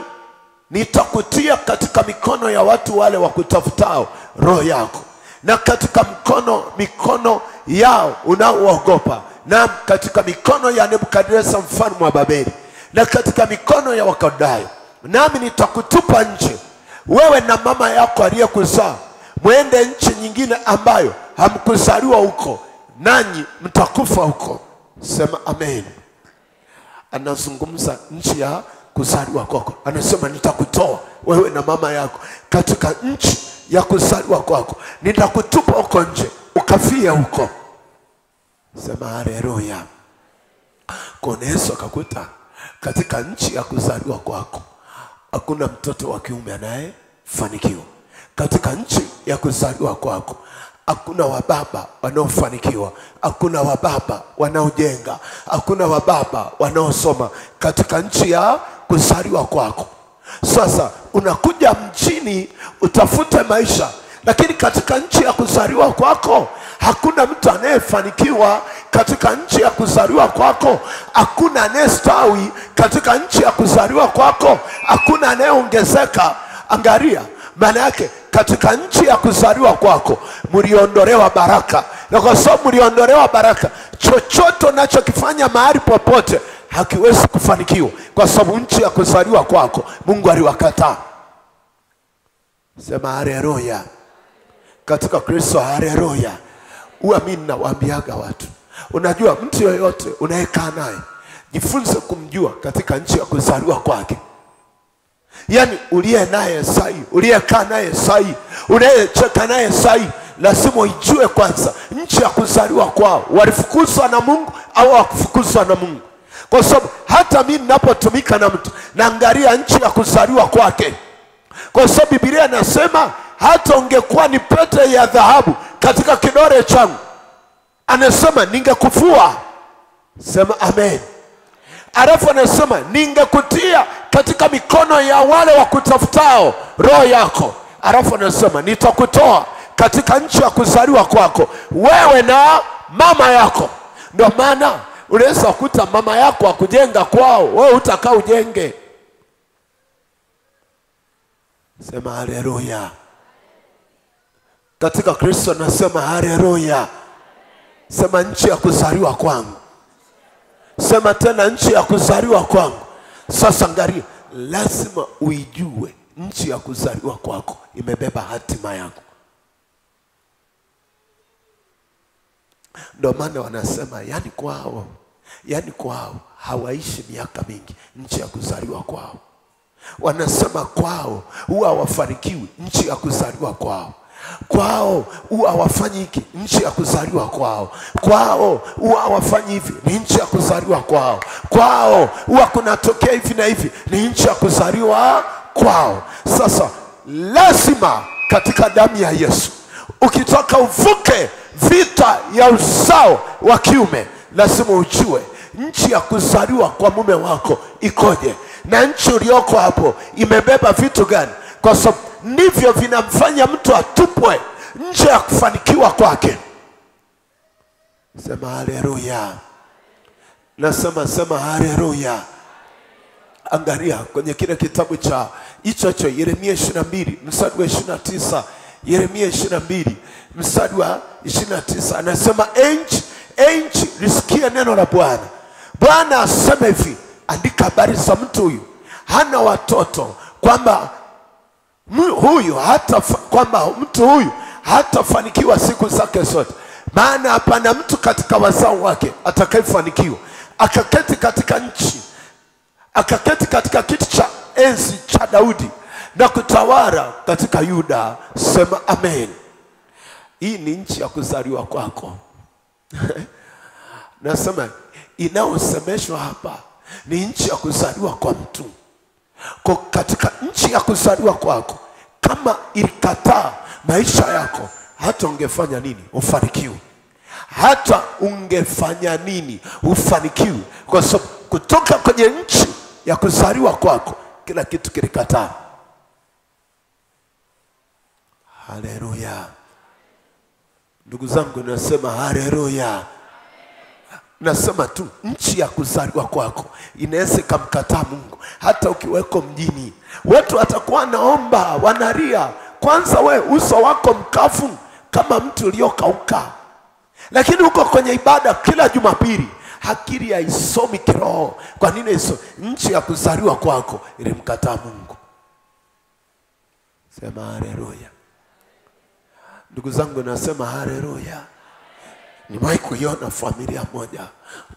S1: nitakutia katika mikono ya watu wale wakutafutao roho yako, na katika mikono yao unaoogopa, na katika mikono ya Nebukadneza mfalme wa Babeli, na katika mikono ya Wakaldayo. Nami nitakutupa nje, wewe na mama yako aliyekuzaa, mwende nchi nyingine ambayo hamkuzaliwa huko, nanyi mtakufa huko. Sema amen. Anazungumza nchi ya kuzaliwa kwako. Anasema nitakutoa wewe na mama yako katika nchi ya kuzaliwa kwako, nitakutupa huko nje ukafia huko. Sema haleluya. Kwa Yesu akakuta katika nchi ya kuzaliwa kwako hakuna mtoto wa kiume anayefanikiwa. Katika nchi ya kuzaliwa kwako hakuna wababa wanaofanikiwa, hakuna wababa wanaojenga, hakuna wababa wanaosoma katika nchi ya kuzaliwa kwako. Sasa unakuja mjini utafute maisha, lakini katika nchi ya kuzaliwa kwako hakuna mtu anayefanikiwa. Katika nchi ya kuzaliwa kwako hakuna anayestawi. Katika nchi ya kuzaliwa kwako hakuna anayeongezeka. Angalia, maana yake katika nchi ya kuzaliwa kwako mliondolewa baraka, na kwa sababu mliondolewa baraka, chochote unachokifanya mahali popote hakiwezi kufanikiwa, kwa sababu nchi ya kuzaliwa kwako Mungu aliwakataa. Sema haleluya katika Kristo, haleluya. Mimi nawaambiaga watu, unajua mtu yoyote unayekaa naye jifunze kumjua katika nchi ya kuzaliwa kwake. Yani uliye naye sahi, uliyekaa naye sahi, unayecheka naye sahi, lazima ujue kwanza nchi ya kuzaliwa kwao walifukuzwa na Mungu au hawakufukuzwa na Mungu. Kwa sababu hata mimi ninapotumika na mtu naangalia nchi ya kuzaliwa kwake, kwa sababu Biblia inasema hata ungekuwa ni pete ya dhahabu katika kidole changu, anasema ningekufua. Sema amen. Alafu anasema ningekutia katika mikono ya wale wakutafutao roho yako. Alafu anasema nitakutoa katika nchi ya kuzaliwa kwako, wewe na mama yako. Ndio maana unaweza kukuta mama yako akujenga kwao, wewe utakaa ujenge. Sema haleluya katika Kristo, nasema haleluya. Sema nchi ya kuzaliwa kwangu. Sema tena nchi ya kuzaliwa kwangu. Sasa angalia, lazima uijue nchi ya kuzaliwa kwako imebeba hatima yako. Ndio maana wanasema yani kwao hawaishi miaka mingi nchi ya kuzaliwa kwao. Wanasema kwao huwa hawafanikiwi nchi ya kuzaliwa kwao. Kwao huwa hawafanyi hiki nchi ya kuzaliwa kwao. Kwao huwa hawafanyi hivi ni nchi ya kuzaliwa kwao. Kwao huwa kunatokea hivi na hivi ni nchi ya kuzaliwa kwao. Sasa lazima katika damu ya Yesu ukitaka uvuke vita ya uzao wa kiume, lazima ujue nchi ya kuzaliwa kwa mume wako ikoje, na nchi ulioko hapo imebeba vitu gani, kwa sababu ndivyo vinamfanya mtu atupwe nje ya kufanikiwa kwake. Sema haleluya. Sema haleluya. Angalia kwenye kile kitabu cha hicho Yeremia 22 mstari wa 29. Yeremia 22 mstari wa 29 anasema enchi lisikie neno la Bwana. Bwana asema hivi, andika habari za mtu huyu hana watoto, kwamba mtu huyu hatafanikiwa siku zake zote, maana hapana mtu katika wazao wake atakayefanikiwa. Akaketi katika nchi, akaketi katika kiti cha enzi cha Daudi na kutawala katika Yuda. Sema amen. Hii ni nchi ya kuzaliwa kwako. Nasema inayosemeshwa hapa ni nchi ya kuzaliwa kwa mtu. Kwa katika nchi ya kuzaliwa kwako, kama ilikataa maisha yako, hata ungefanya nini ufanikiwe. Hata ungefanya nini ufanikiwe, kwa sababu kutoka kwenye nchi ya kuzaliwa kwako kila kitu kilikataa. Haleluya. Ndugu zangu, nasema haleluya. Nasema tu nchi ya kuzaliwa kwako inaweza kumkataa Mungu. Hata ukiweko mjini, watu watakuwa naomba, wanalia, kwanza we uso wako mkavu kama mtu uliokauka. Lakini uko kwenye ibada kila Jumapili, akili haisomi kiroho. Kwa nini hizo? Nchi ya kuzaliwa kwako ilimkataa Mungu. Sema haleluya. Ndugu zangu, nasema haleluya. Nimewahi kuiona familia moja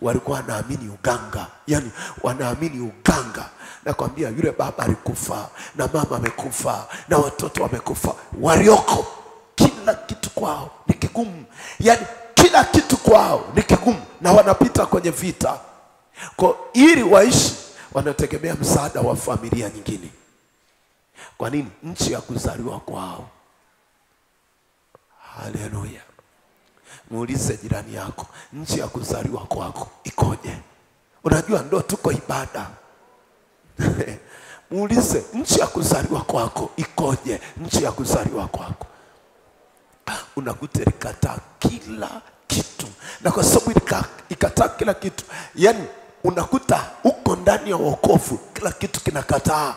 S1: walikuwa wanaamini uganga. Yani wanaamini uganga. Nakwambia yule baba alikufa na mama amekufa na watoto wamekufa. Walioko kila kitu kwao ni kigumu. Yani kila kitu kwao ni kigumu, na wanapita kwenye vita. Kwa ili waishi wanategemea msaada wa familia nyingine. Kwa nini? Nchi ya kuzaliwa kwao. Haleluya. Muulize jirani yako, nchi ya kuzaliwa kwako ikoje? Unajua ndo tuko ibada. Muulize, nchi ya kuzaliwa kwako ikoje? Nchi ya kuzaliwa kwako. Unakuta ilikataa kila kitu, na kwa sababu ikataa kila kitu, yani unakuta uko ndani ya wokovu kila kitu kinakataa.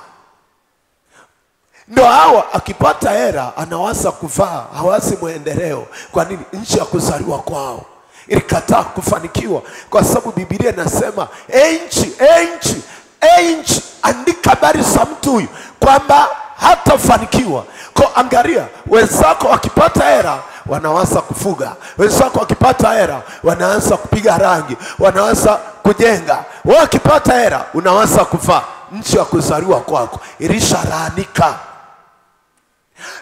S1: Ndio hawa akipata hera anawaza kuvaa, hawazi mwendeleo. Kwa nini? Nchi ya kuzaliwa kwao ilikataa kufanikiwa, kwa sababu Biblia inasema nchi, andika habari za mtu huyu kwamba hatafanikiwa. Kwa angalia, wenzako wakipata hera wanaanza kufuga, wenzako wakipata hera wanaanza kupiga rangi, wanaanza kujenga. Wewe wakipata hera unaanza kuvaa. Nchi ya kuzaliwa kwako ilishalanika,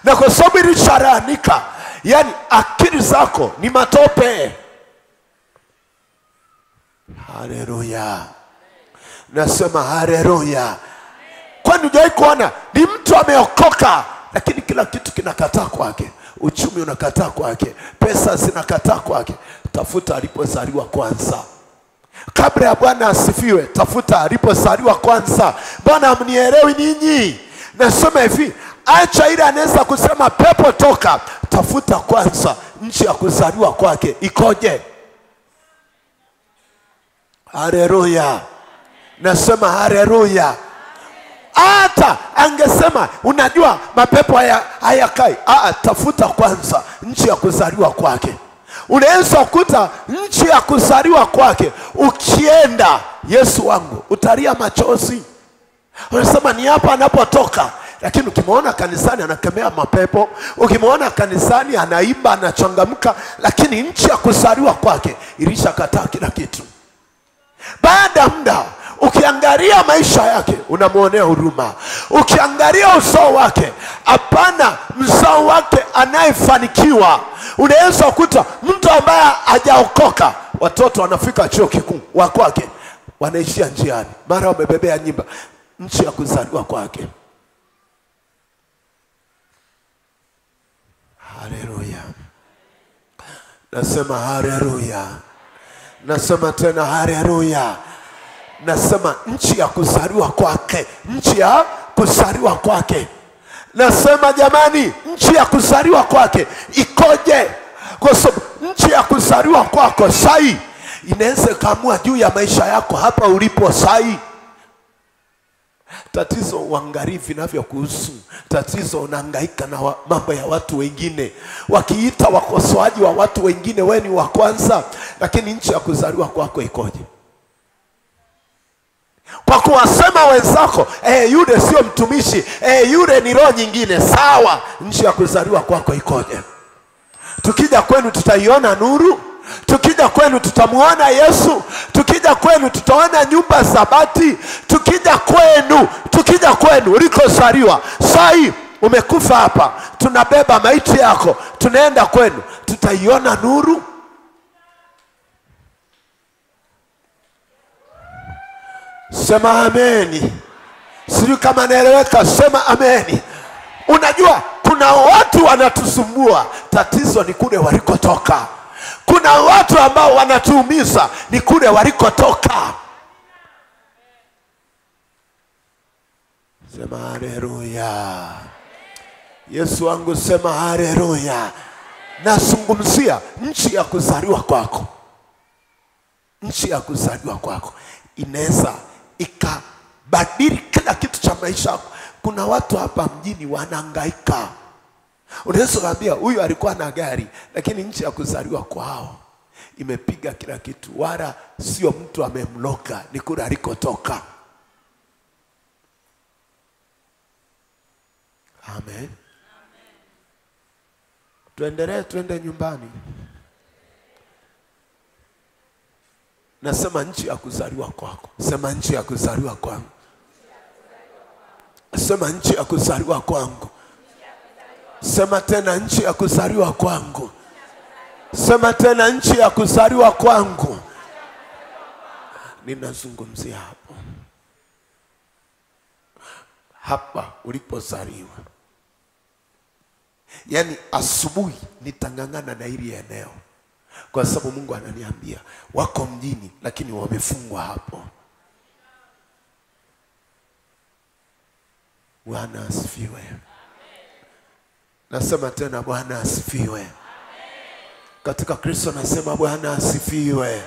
S1: na kwa sababu ilishalanika, yani akili zako ni matope. Haleluya. Nasema haleluya. Kwani hujawahi kuona ni mtu ameokoka lakini kila kitu kinakataa kwake? Uchumi unakataa kwake, pesa zinakataa kwake. Tafuta alipozaliwa kwanza. Kabla ya Bwana asifiwe, tafuta alipozaliwa kwanza. Bwana amnielewi ninyi? Nasema hivi, acha ile anaweza kusema pepo toka. Tafuta kwanza nchi ya kuzaliwa kwake ikoje. Haleluya. Nasema haleluya. Hata angesema unajua mapepo hayakai. Tafuta kwanza nchi ya kuzaliwa kwake. Unaweza kukuta nchi ya kuzaliwa kwake, ukienda Yesu wangu utalia machozi. Unasema ni hapa anapotoka, lakini ukimwona kanisani anakemea mapepo, ukimwona kanisani anaimba, anachangamka, lakini nchi ya kuzaliwa kwake ilishakataa kila kitu. Baada muda ukiangalia maisha yake unamuonea huruma. Ukiangalia uzao wake, hapana mzao wake anayefanikiwa. Unaweza kukuta mtu ambaye hajaokoka, watoto wanafika chuo kikuu wa kwake wanaishia njiani, mara wamebebea nyimba. Nchi ya kuzaliwa kwake. Haleluya. Nasema haleluya. Nasema tena haleluya. Nasema nchi ya kuzaliwa kwake, nchi ya kuzaliwa kwake. Nasema jamani, nchi ya kuzaliwa kwake ikoje? Kwa sababu nchi ya kuzaliwa kwako sai inaweza kaamua juu ya maisha yako hapa ulipo sai. Tatizo uangalie vinavyokuhusu. Tatizo unahangaika na mambo ya watu wengine. Wakiita wakosoaji wa watu wengine, wewe ni wa kwanza. Lakini nchi ya kuzaliwa kwako ikoje? Kwa kuwasema wenzako, yule sio mtumishi, yule ni roho nyingine. Sawa, nchi ya kuzaliwa kwako ikoje? Tukija kwenu tutaiona nuru. Tukija kwenu tutamuona Yesu. Tukija kwenu tutaona nyumba za bati. Tukija kwenu ulikozaliwa. Sai umekufa hapa, tunabeba maiti yako, tunaenda kwenu, tutaiona nuru. Sema ameni. Sijui kama naeleweka. Sema ameni. Unajua kuna watu wanatusumbua, tatizo ni kule walikotoka. Kuna watu ambao wanatuumiza, ni kule walikotoka. Sema haleluya. Yesu wangu, sema haleluya. Nazungumzia nchi ya kuzaliwa kwako. Nchi ya kuzaliwa kwako inaweza ikabadili kila kitu cha maisha yako. Kuna watu hapa mjini wanahangaika. Unaweza kuambia huyu alikuwa na gari, lakini nchi ya kuzaliwa kwao imepiga kila kitu. Wala sio mtu amemloka, ni kule alikotoka. Amen. Tuendelee, tuende nyumbani. Nasema nchi ya kuzaliwa kwako. Sema nchi ya kuzaliwa kwangu. Sema nchi ya kuzaliwa kwangu. Sema tena nchi ya kuzaliwa kwangu. Sema tena nchi ya kuzaliwa kwangu. Ninazungumzia hapo. Hapa ulipozaliwa. Yaani asubuhi nitangangana na hili eneo, kwa sababu Mungu ananiambia wako mjini lakini wamefungwa hapo. Bwana asifiwe. Nasema tena Bwana asifiwe. Katika Kristo nasema Bwana asifiwe.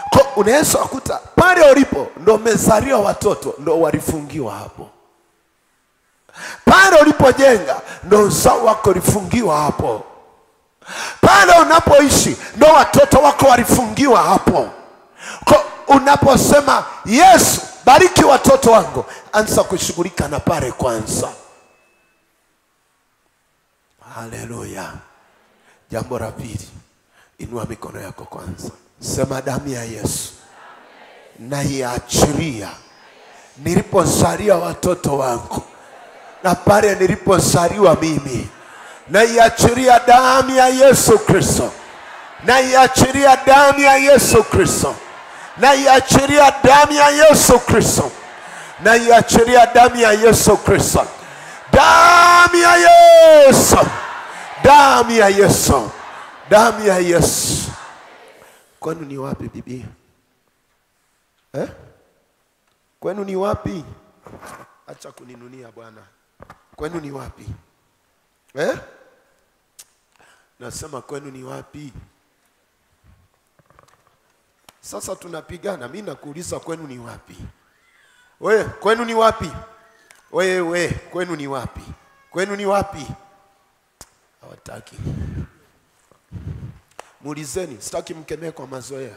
S1: Kwa unaweza kukuta pale ulipo ndo umezaliwa watoto ndo walifungiwa hapo. Pale ulipojenga ndo uzao wako ulifungiwa hapo. Pale unapoishi ndo watoto wako walifungiwa hapo. Kwa unaposema Yesu bariki watoto wangu, anza kushughulika na pale kwanza. Haleluya. Jambo la pili, inua mikono yako kwanza. Sema damu ya Yesu naiachilia nilipozaliwa watoto wangu na pale nilipozaliwa mimi. Naiachilia damu ya Yesu Kristo. Naiachilia damu ya Yesu Kristo. Naiachilia damu ya Yesu Kristo. Naiachilia damu ya Yesu Kristo. Damu ya Yesu. Damu ya Yesu. Damu ya Yesu. Kwenu ni wapi bibi? Kwenu ni wapi? Acha kuninunia bwana. Kwenu ni wapi? Nasema kwenu ni wapi? Sasa tunapigana, mimi nakuuliza kwenu ni wapi? Wewe kwenu ni wapi? Wewe kwenu ni wapi? Kwenu ni wapi? Hawataki. Muulizeni, sitaki mkemee kwa mazoea.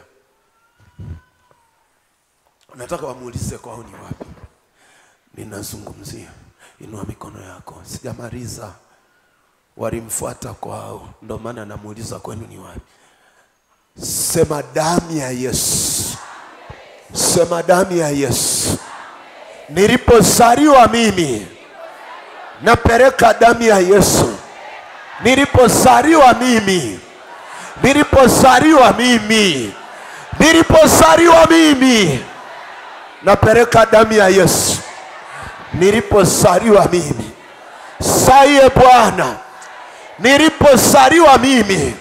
S1: Nataka wamuulize kwao ni wapi. Ninazungumzia. Inua mikono yako. Sijamaliza. Walimfuata kwao, ndio maana namuuliza kwenu ni wapi. Sema damu ya Yesu. Sema damu ya Yesu. Nilipozaliwa mimi napeleka damu ya Yesu. Nilipozaliwa mimi. Nilipozaliwa mimi. Nilipozaliwa mimi napeleka damu ya Yesu. Nilipozaliwa mimi. Saye Bwana. Nilipozaliwa mimi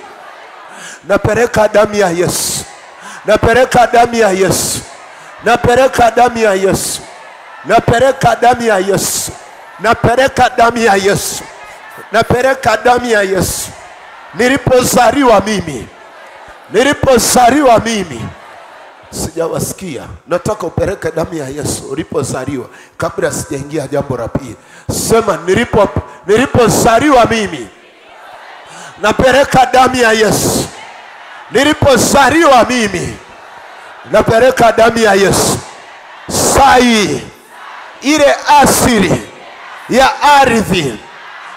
S1: napeleka damu ya Yesu. Napeleka damu ya Yesu. Napeleka damu ya Yesu. Napeleka damu ya Yesu. Napeleka damu ya Yesu. Napeleka damu ya Yesu. Nilipozaliwa mimi. Nilipozaliwa mimi. Sijawasikia. Nataka upeleke damu ya Yesu ulipozaliwa kabla sijaingia jambo la pili. Sema nilipozaliwa mimi napeleka damu ya Yesu. Nilipozaliwa mimi napeleka damu ya Yesu. Sai ile asili ya ardhi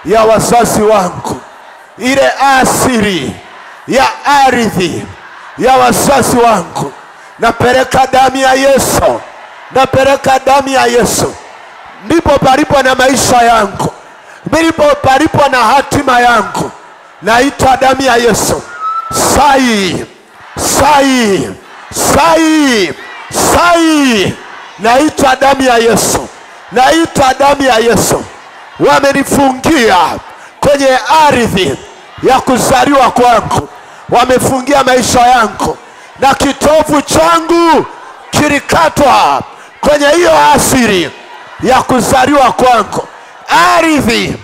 S1: ya wazazi wangu, ile asili ya ardhi ya wazazi wangu, napeleka damu ya Yesu. Napeleka damu ya Yesu. Ndipo palipo na maisha yangu, ndipo palipo na hatima yangu. Naita damu ya Yesu. Sai, sai, sai, sai. Naita damu ya Yesu. Naita damu ya Yesu. Wamenifungia kwenye ardhi ya kuzaliwa kwangu. Wamefungia maisha yangu. Na kitovu changu kilikatwa kwenye hiyo asili ya kuzaliwa kwangu. Ardhi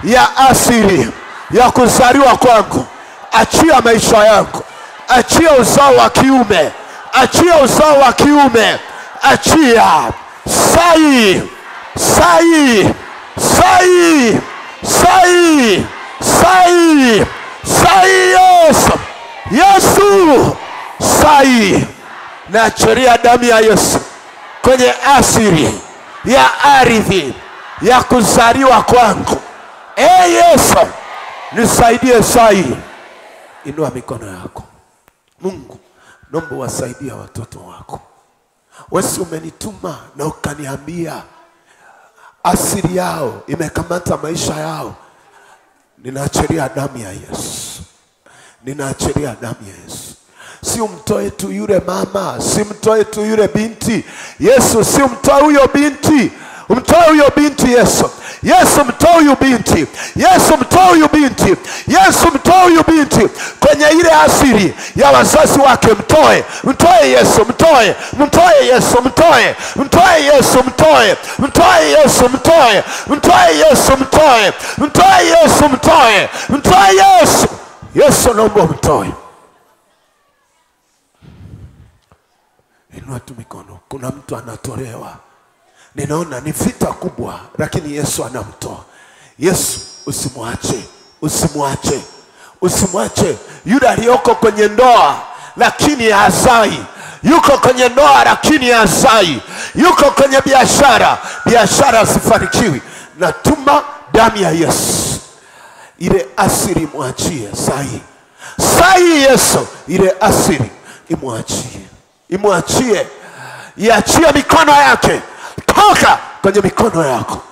S1: ya asili ya kuzaliwa kwangu. Achia maisha yangu. Achia uzao wa kiume. Achia uzao wa kiume. Achia. Sai. Sai. Sai. Sai. Sai. Sai Yesu. Yesu. Sai. Naachilia damu ya Yesu kwenye asili ya ardhi ya kuzaliwa kwangu. Yesu, nisaidie sai. Inua mikono yako. Mungu, naomba wasaidie watoto wako. Wewe umenituma na ukaniambia asili yao imekamata maisha yao. Ninaachilia damu ya Yesu. Ninaachilia damu ya Yesu. Si umtoe tu yule mama, si mtoe tu yule binti. Yesu, si umtoe huyo binti. Umtoe huyo binti Yesu. Yesu mtoe huyu binti, Yesu mtoe huyu binti, Yesu mtoe huyu binti kwenye ile asili ya wazazi wake. Mtoe, mtoe Yesu, mtoe, mtoe Yesu, mtoe, mtoe Yesu, mtoe, mtoe Yesu, mtoe, mtoe Yesu, mtoe, mtoe Yesu, mtoe, mtoe Yesu. Yesu naomba mtoe. Inua tu mikono. Kuna mtu anatolewa, ninaona ni vita kubwa, lakini Yesu anamtoa. Yesu usimwache, usimwache, usimwache. Yule aliyoko kwenye ndoa lakini hazai, yuko kwenye ndoa lakini hazai, yuko kwenye biashara, biashara sifanikiwi, natuma damu ya Yesu, ile asili mwachie sahi, sahi Yesu, ile asili imwachie, imwachie, iachie mikono yake. Toka kwenye mikono yako,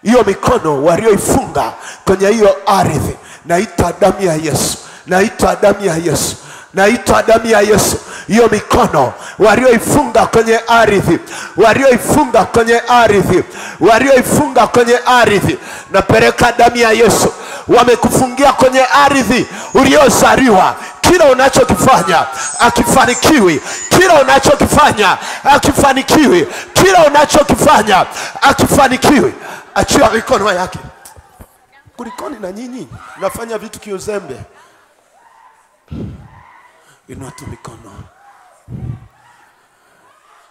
S1: hiyo mikono walioifunga kwenye hiyo ardhi. Naita damu ya Yesu, naita damu ya Yesu, naita damu ya Yesu. Hiyo mikono walioifunga kwenye ardhi, walioifunga kwenye ardhi, walioifunga kwenye ardhi, napeleka damu ya Yesu. Wamekufungia kwenye ardhi uliozaliwa, kila unachokifanya akifanikiwi, kila unachokifanya akifanikiwi, kila unachokifanya akifanikiwi. Achia mikono yake. Kulikoni na nyinyi nafanya vitu kiuzembe? Inua tu mikono.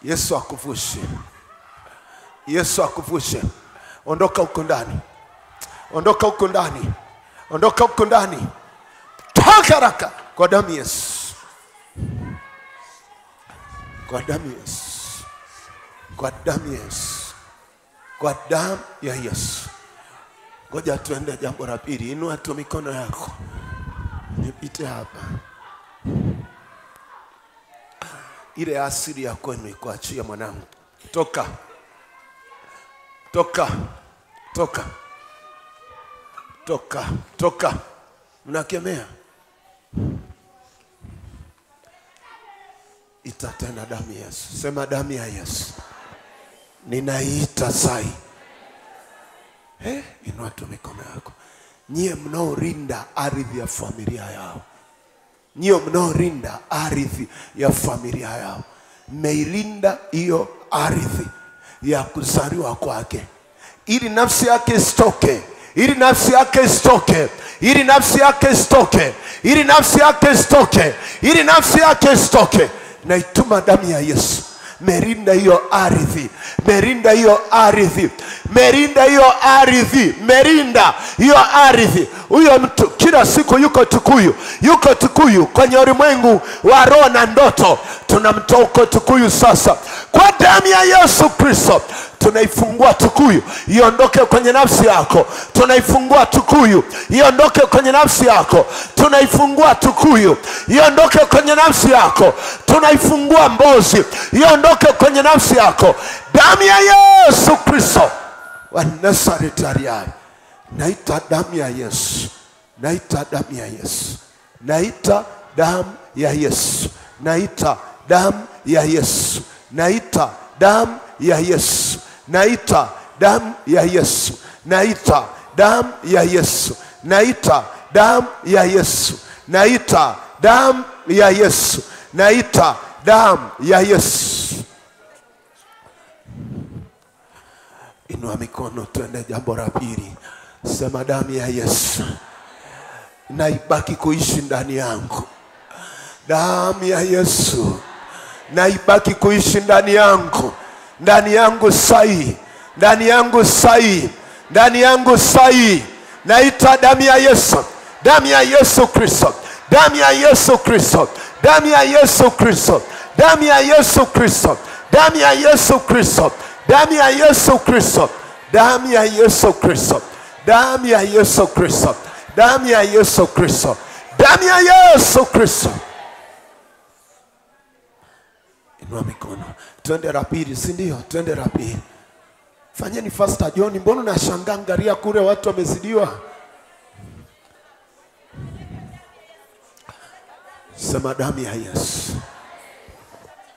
S1: Yesu akuvushe, Yesu akuvushe. Ondoka huko ndani, ondoka huko ndani, ondoka huko ndani. Toka haraka kwa damu Yesu, kwa damu Yesu, kwa damu Yesu, kwa damu ya Yesu. Ngoja tuende jambo la pili. Inua tu mikono yako, nipite hapa. Ile asili ya kwenu ikuachia mwanangu. Toka, toka, toka, toka, toka. Mnakemea, itatenda damu ya Yesu. Sema damu ya Yesu ninaita sai. Inua tu mikono yako. Nyie mnaorinda ardhi ya familia yao, nyie mnaorinda ardhi ya familia yao, mmeilinda hiyo ardhi ya kuzaliwa kwake, ili nafsi yake isitoke, ili nafsi yake isitoke, ili nafsi yake isitoke, ili nafsi yake isitoke, ili nafsi yake isitoke. Naituma damu ya Yesu. Merinda hiyo ardhi, merinda hiyo ardhi, merinda hiyo ardhi, merinda hiyo ardhi. Huyo mtu kila siku yuko Tukuyu, yuko Tukuyu kwenye ulimwengu wa roho na ndoto. Tunamtoa uko Tukuyu sasa kwa damu ya Yesu Kristo. Tunaifungua Tukuyu, iondoke kwenye nafsi yako. Tunaifungua Tukuyu, iondoke kwenye nafsi yako. Tunaifungua Tukuyu, iondoke kwenye nafsi yako. Tunaifungua Mbozi, iondoke kwenye nafsi yako. Damu ya Yesu Kristo wa Nazareti aliye. Naita damu ya Yesu, naita damu ya Yesu, naita damu ya Yesu, naita damu ya Yesu, naita damu ya Yesu, naita damu ya Yesu, naita damu ya Yesu, naita damu ya Yesu, naita damu ya Yesu, naita damu ya Yesu. Inua mikono, tuende jambo la pili. Sema damu ya Yesu na ibaki kuishi ndani yangu. Damu ya Yesu na ibaki kuishi ndani yangu, ndani yangu sahi, ndani yangu sahi, ndani yangu sahi. Naita damu ya Yesu, damu ya Yesu Kristo, damu ya Yesu Kristo, damu ya Yesu Kristo, damu ya Yesu Kristo, damu ya Yesu Kristo, damu ya Yesu Kristo, damu ya Yesu Kristo, damu ya Yesu Kristo, damu ya Yesu Kristo, damu ya Yesu Kristo. Inua mikono. Twende la pili, si ndio? Twende la pili. Fanyeni faster John, mbona unashangaa? Angalia kule watu wamezidiwa. Sema damu ya Yesu.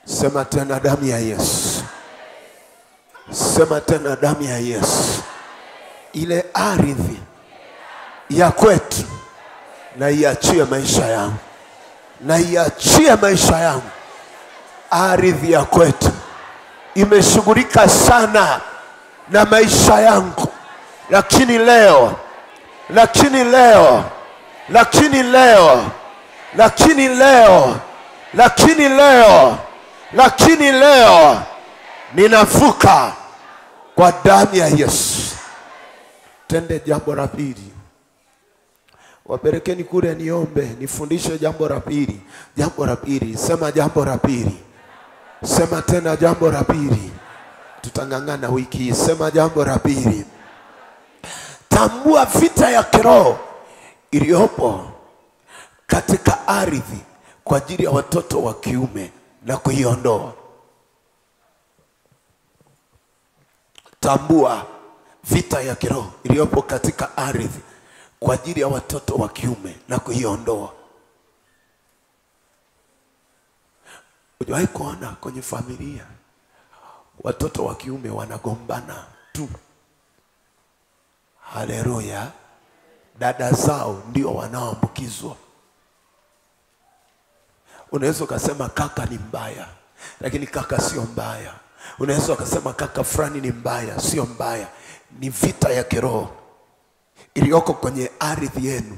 S1: Sema tena damu ya Yesu. Sema tena damu ya Yesu. ile ardhi ya kwetu na iachie maisha yangu, na iachie maisha yangu. Ardhi ya kwetu imeshughulika sana na maisha yangu, lakini leo ninavuka kwa damu ya Yesu. Tende jambo la pili. Wapelekeni kule niombe, nifundishe jambo la pili. Jambo la pili, sema jambo la pili. Sema tena jambo la pili. Tutangangana wiki hii, sema jambo la pili. Tambua vita ya kiroho iliyopo katika ardhi kwa ajili ya watoto wa kiume na kuiondoa. Tambua vita ya kiroho iliyopo katika ardhi kwa ajili ya watoto wa kiume na kuiondoa. Ujawahi kuona kwenye familia watoto wa kiume wanagombana tu? Haleluya. Dada zao ndio wanaoambukizwa. Unaweza ukasema kaka ni mbaya, lakini kaka sio mbaya. Unaweza ukasema kaka fulani ni mbaya, sio mbaya. Ni vita ya kiroho iliyoko kwenye ardhi yenu